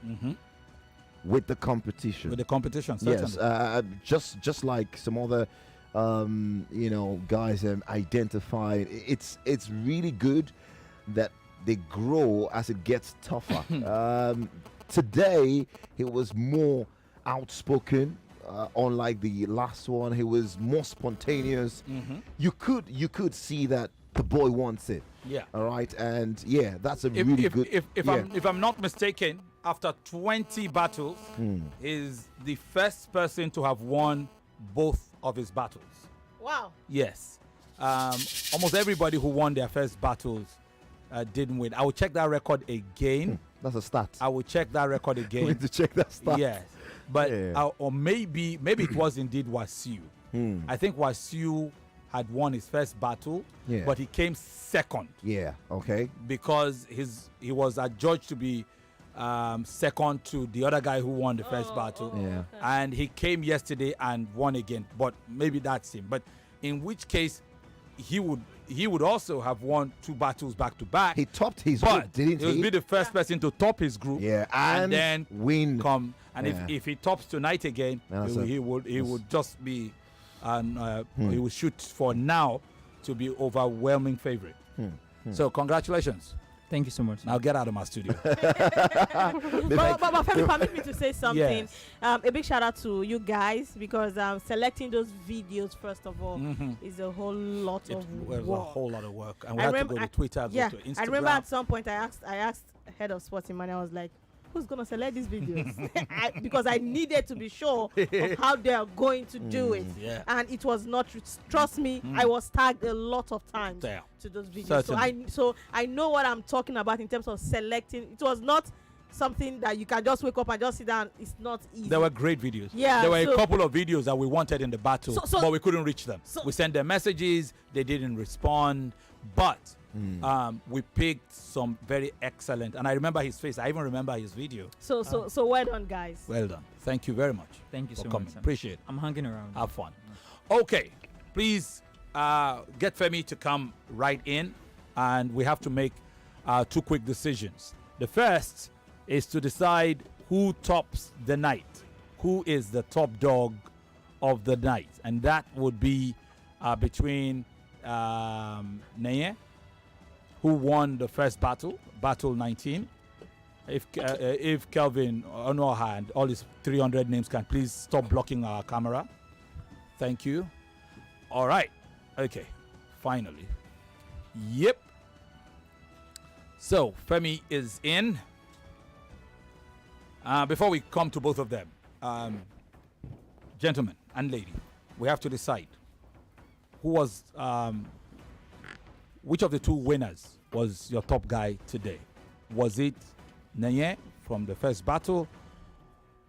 with the competition. With the competition, certainly. Yes, just like some other guys identified. It's really good that they grow as it gets tougher. Today he was more outspoken, unlike the last one. He was more spontaneous. You could see that the boy wants it. Yeah. All right, and yeah, that's a really good. If I'm not mistaken, after 20 battles, is the first person to have won both of his battles. Wow. Yes. Almost everybody who won their first battles didn't win. I will check that record again. That's a stat. I will check that record again. We need to check that stat. Yes. But or maybe it was indeed Wasiu. I think Wasiu had won his first battle, but he came second. Yeah. Okay. Because he was adjudged to be second to the other guy who won the first battle. Yeah. And he came yesterday and won again. But maybe that's him. But in which case, he would also have won 2 battles back to back. He topped his but group, didn't he would he? be the first person to top his group. Yeah, and and then win. Come and Yeah. if he tops tonight again, That's he would just be, he would shoot for now to be overwhelming favorite. So congratulations. Thank you so much. Now get out of my studio. But Femi, permit me to say something. Yes. A big shout out to you guys because selecting those videos first of all is a whole lot of was a work. whole lot of work, and we I had to remember- go to Twitter, yeah, go to Instagram. I remember at some point I asked head of sporting money. I was like, who's gonna select these videos? Because I needed to be sure of how they are going to do it. Yeah. And it was not. Trust me, I was tagged a lot of times Yeah. to those videos. Certainly. So I know what I'm talking about in terms of selecting. It was not something that you can just wake up and just sit down. It's not easy. There were great videos. Yeah, There were so- a couple of videos that we wanted in the battle, So- but we couldn't reach them. So- We sent them messages, they didn't respond, but we picked some very excellent, and I remember his face. I even remember his video. So well done, guys. Well done. Thank you very much. Thank you for so coming. much, Sam. Appreciate it. I'm hanging around. Have fun. Okay, please get Femi to come right in, and we have to make 2 quick decisions. The first is to decide who tops the night, who is the top dog of the night, and that would be between Neye, who won the first battle, battle 19. If Kelvin Onoha and all his 300 names can please stop blocking our camera. Thank you. All right. Okay. Finally. Yep. So Femi is in. Before we come to both of them, gentlemen and lady, we have to decide who was, which of the 2 winners was your top guy today? Was it Neye from the first battle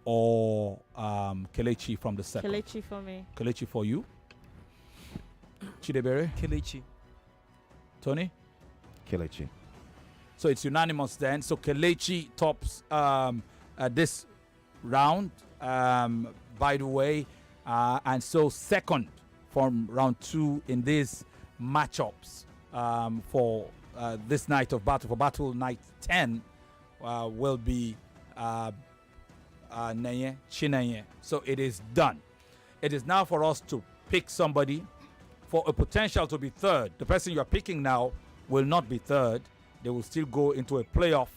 or Kelechi from the second? Kelechi for me. Kelechi for you. Chidebere? Kelechi. Tony? Kelechi. So it's unanimous then. So Kelechi tops this round, by the way. And so second from round 2 in these matchups for this night of battle, for battle night 10, will be Neye, Chineye. So it is done. It is now for us to pick somebody for a potential to be third. The person you are picking now will not be third. They will still go into a playoff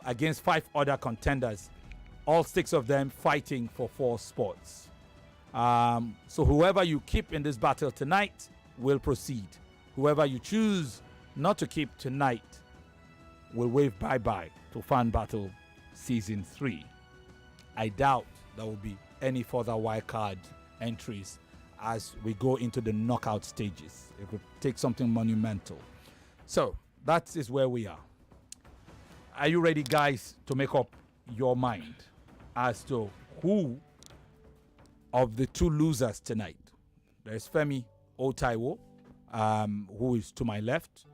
against 5 other contenders, all 6 of them fighting for 4 spots. So whoever you keep in this battle tonight will proceed. Whoever you choose not to keep tonight will wave bye-bye to Fan Battle Season 3. I doubt there will be any further wildcard entries as we go into the knockout stages. It will take something monumental. So that is where we are. Are you ready, guys, to make up your mind as to who of the 2 losers tonight? There's Femi Otaiwo, who is to my left,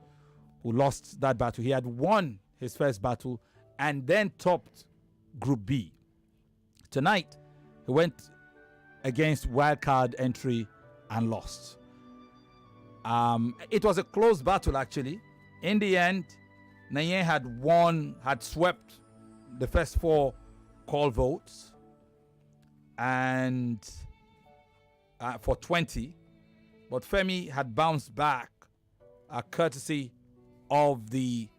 who lost that battle. He had won his first battle and then topped Group B. Tonight, he went against wildcard entry and lost. It was a close battle, actually. In the end, Neye had swept the first 4 call votes and for 20, but Femi had bounced back courtesy of the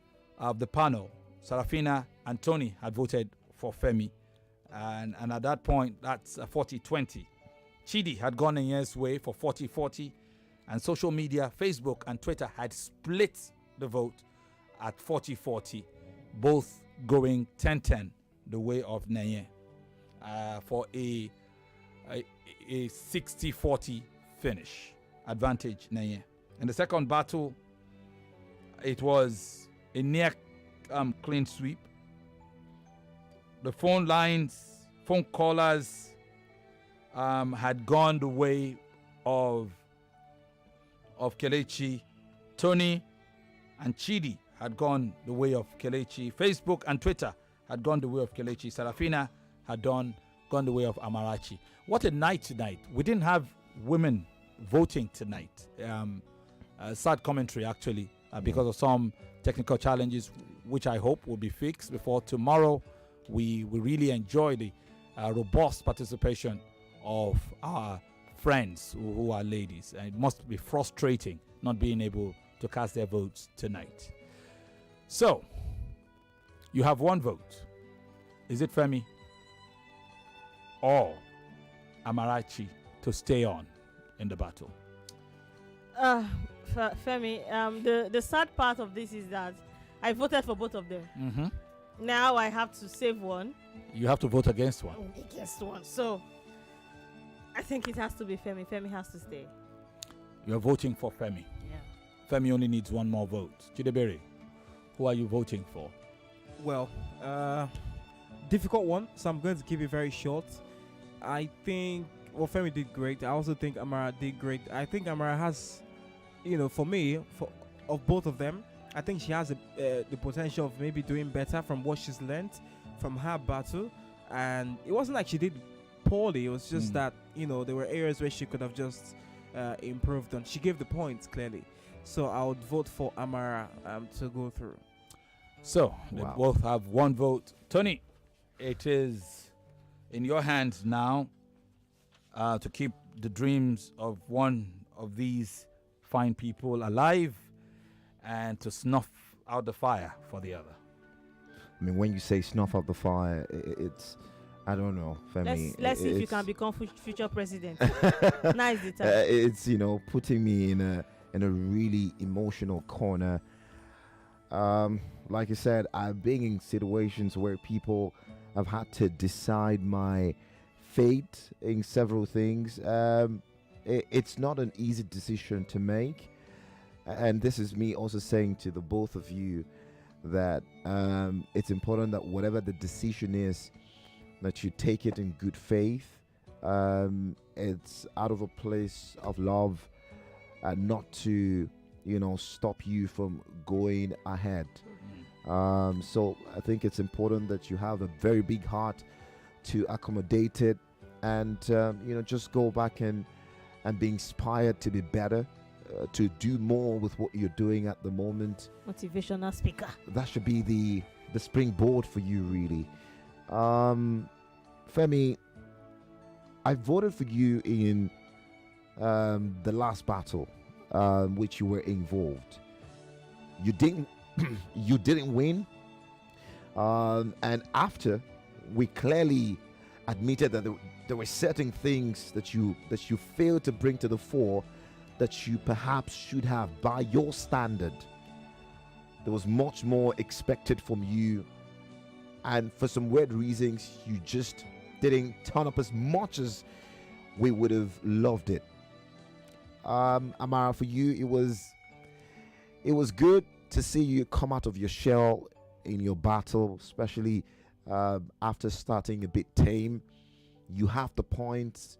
panel. Sarafina and Tony had voted for Femi, and at that point, that's 40-20. Chidi had gone Neye's way for 40-40, and social media, Facebook and Twitter had split the vote at 40-40, both going 10-10 the way of Neye for a 60-40 finish. Advantage Neye. In the second battle, it was a near clean sweep. The phone callers had gone the way of Kelechi. Tony and Chidi had gone the way of Kelechi. Facebook and Twitter had gone the way of Kelechi. Serafina had gone the way of Amarachi. What a night tonight. We didn't have women voting tonight. Sad commentary, actually, because of some technical challenges, which I hope will be fixed before tomorrow. We really enjoy the robust participation of our friends who are ladies. And it must be frustrating not being able to cast their votes tonight. So, you have one vote. Is it Femi or Amarachi to stay on in the battle? Femi, the sad part of this is that I voted for both of them. Mm-hmm. Now I have to save one. You have to vote against one. Against one. So I think it has to be Femi. Femi has to stay. You're voting for Femi. Yeah. Femi only needs one more vote. Chidebere, who are you voting for? Well, difficult one, so I'm going to keep it very short. I think, well, Femi did great. I also think Amara did great. I think Amara has, for me, of both of them, I think she has the potential of maybe doing better from what she's learned from her battle. And it wasn't like she did poorly. It was just that, there were areas where she could have just improved on. She gave the points, clearly. So I would vote for Amara to go through. So, they both have one vote. Tony, it is in your hands now to keep the dreams of one of these fine people alive and to snuff out the fire for the other. I mean, when you say snuff out the fire, it's, I don't know, Femi. Let's see if you can become future president. Nice the time. It's, putting me in a really emotional corner. Like I said, I've been in situations where people have had to decide my fate in several things. It's not an easy decision to make. And this is me also saying to the both of you that it's important that whatever the decision is, that you take it in good faith. It's out of a place of love and not to, stop you from going ahead. So I think it's important that you have a very big heart to accommodate it and, just go back and be inspired to be better. To do more with what you're doing at the moment. Motivational speaker. That should be the springboard for you, really. Femi, I voted for you in the last battle, which you were involved. You didn't win. And after, we clearly admitted that there were certain things that you failed to bring to the fore that you perhaps should have by your standard. There was much more expected from you, and for some weird reasons you just didn't turn up as much as we would have loved it. Amara, for you it was good to see you come out of your shell in your battle, especially after starting a bit tame. You have the points,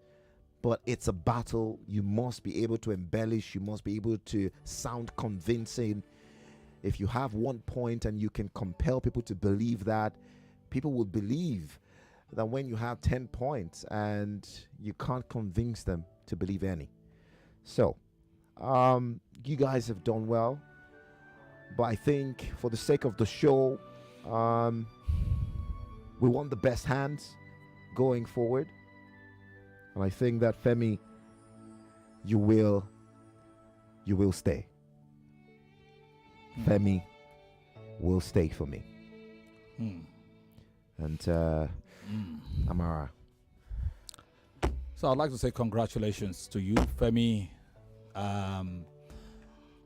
but it's a battle. You must be able to embellish. You must be able to sound convincing. If you have 1 point and you can compel people to believe that, people will believe that when you have 10 points and you can't convince them to believe any. So, you guys have done well. But I think for the sake of the show, we want the best hands going forward. And I think that Femi, you will stay. Femi will stay for me. And Amara. So I'd like to say congratulations to you, Femi.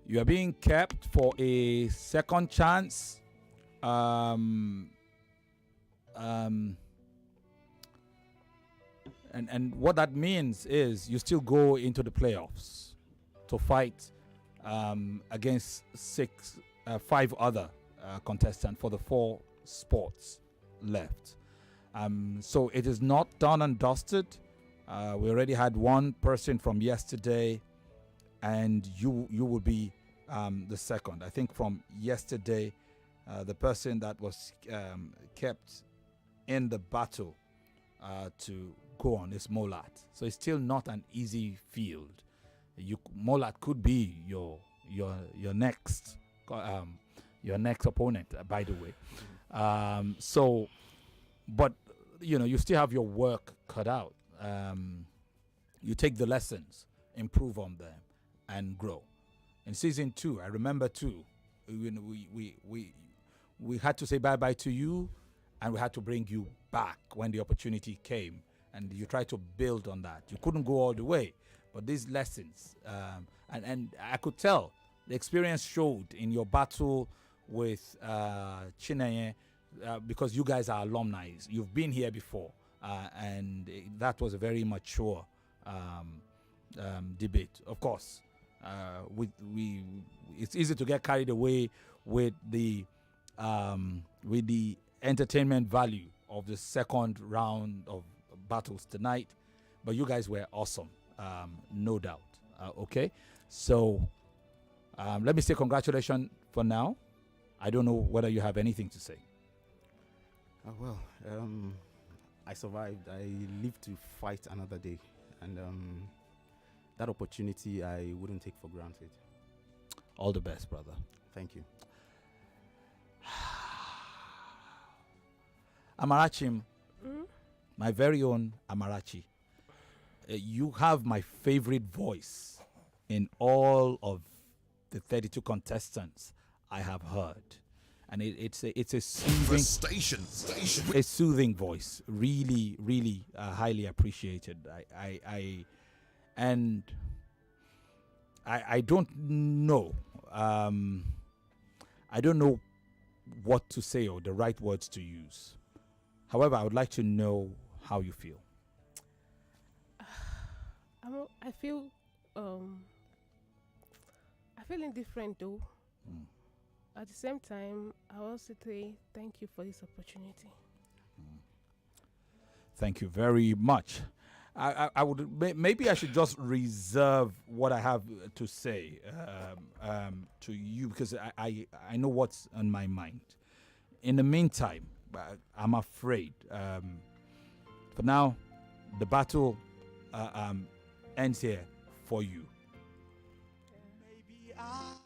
You are being kept for a second chance. And what that means is you still go into the playoffs to fight against 5 other contestants for the 4 spots left. So it is not done and dusted. We already had one person from yesterday, and you will be the second. I think from yesterday, the person that was kept in the battle to go on is Molat. So it's still not an easy field. Molat could be your next opponent, by the way. But you still have your work cut out. You take the lessons, improve on them, and grow. In season 2, I remember too, we had to say bye-bye to you, and we had to bring you back when the opportunity came, and you tried to build on that. You couldn't go all the way, but these lessons, and I could tell the experience showed in your battle with Chineye, because you guys are alumni. You've been here before, and that was a very mature debate. Of course, it's easy to get carried away with the entertainment value of the second round of battles tonight, but you guys were awesome, no doubt. Okay, so let me say congratulations for now. I don't know whether you have anything to say. I survived. I lived to fight another day, and that opportunity I wouldn't take for granted. All the best, brother. Thank you. Amarachi, my very own Amarachi, you have my favorite voice in all of the 32 contestants I have heard. And it's a soothing a soothing voice, really, really highly appreciated. I don't know. I don't know what to say or the right words to use. However, I would like to know how you feel. I feel indifferent though. At the same time, I also say thank you for this opportunity. Thank you very much. I would maybe I should just reserve what I have to say to you, because I know what's on my mind. In the meantime, I'm afraid for now the battle ends here for you. Maybe I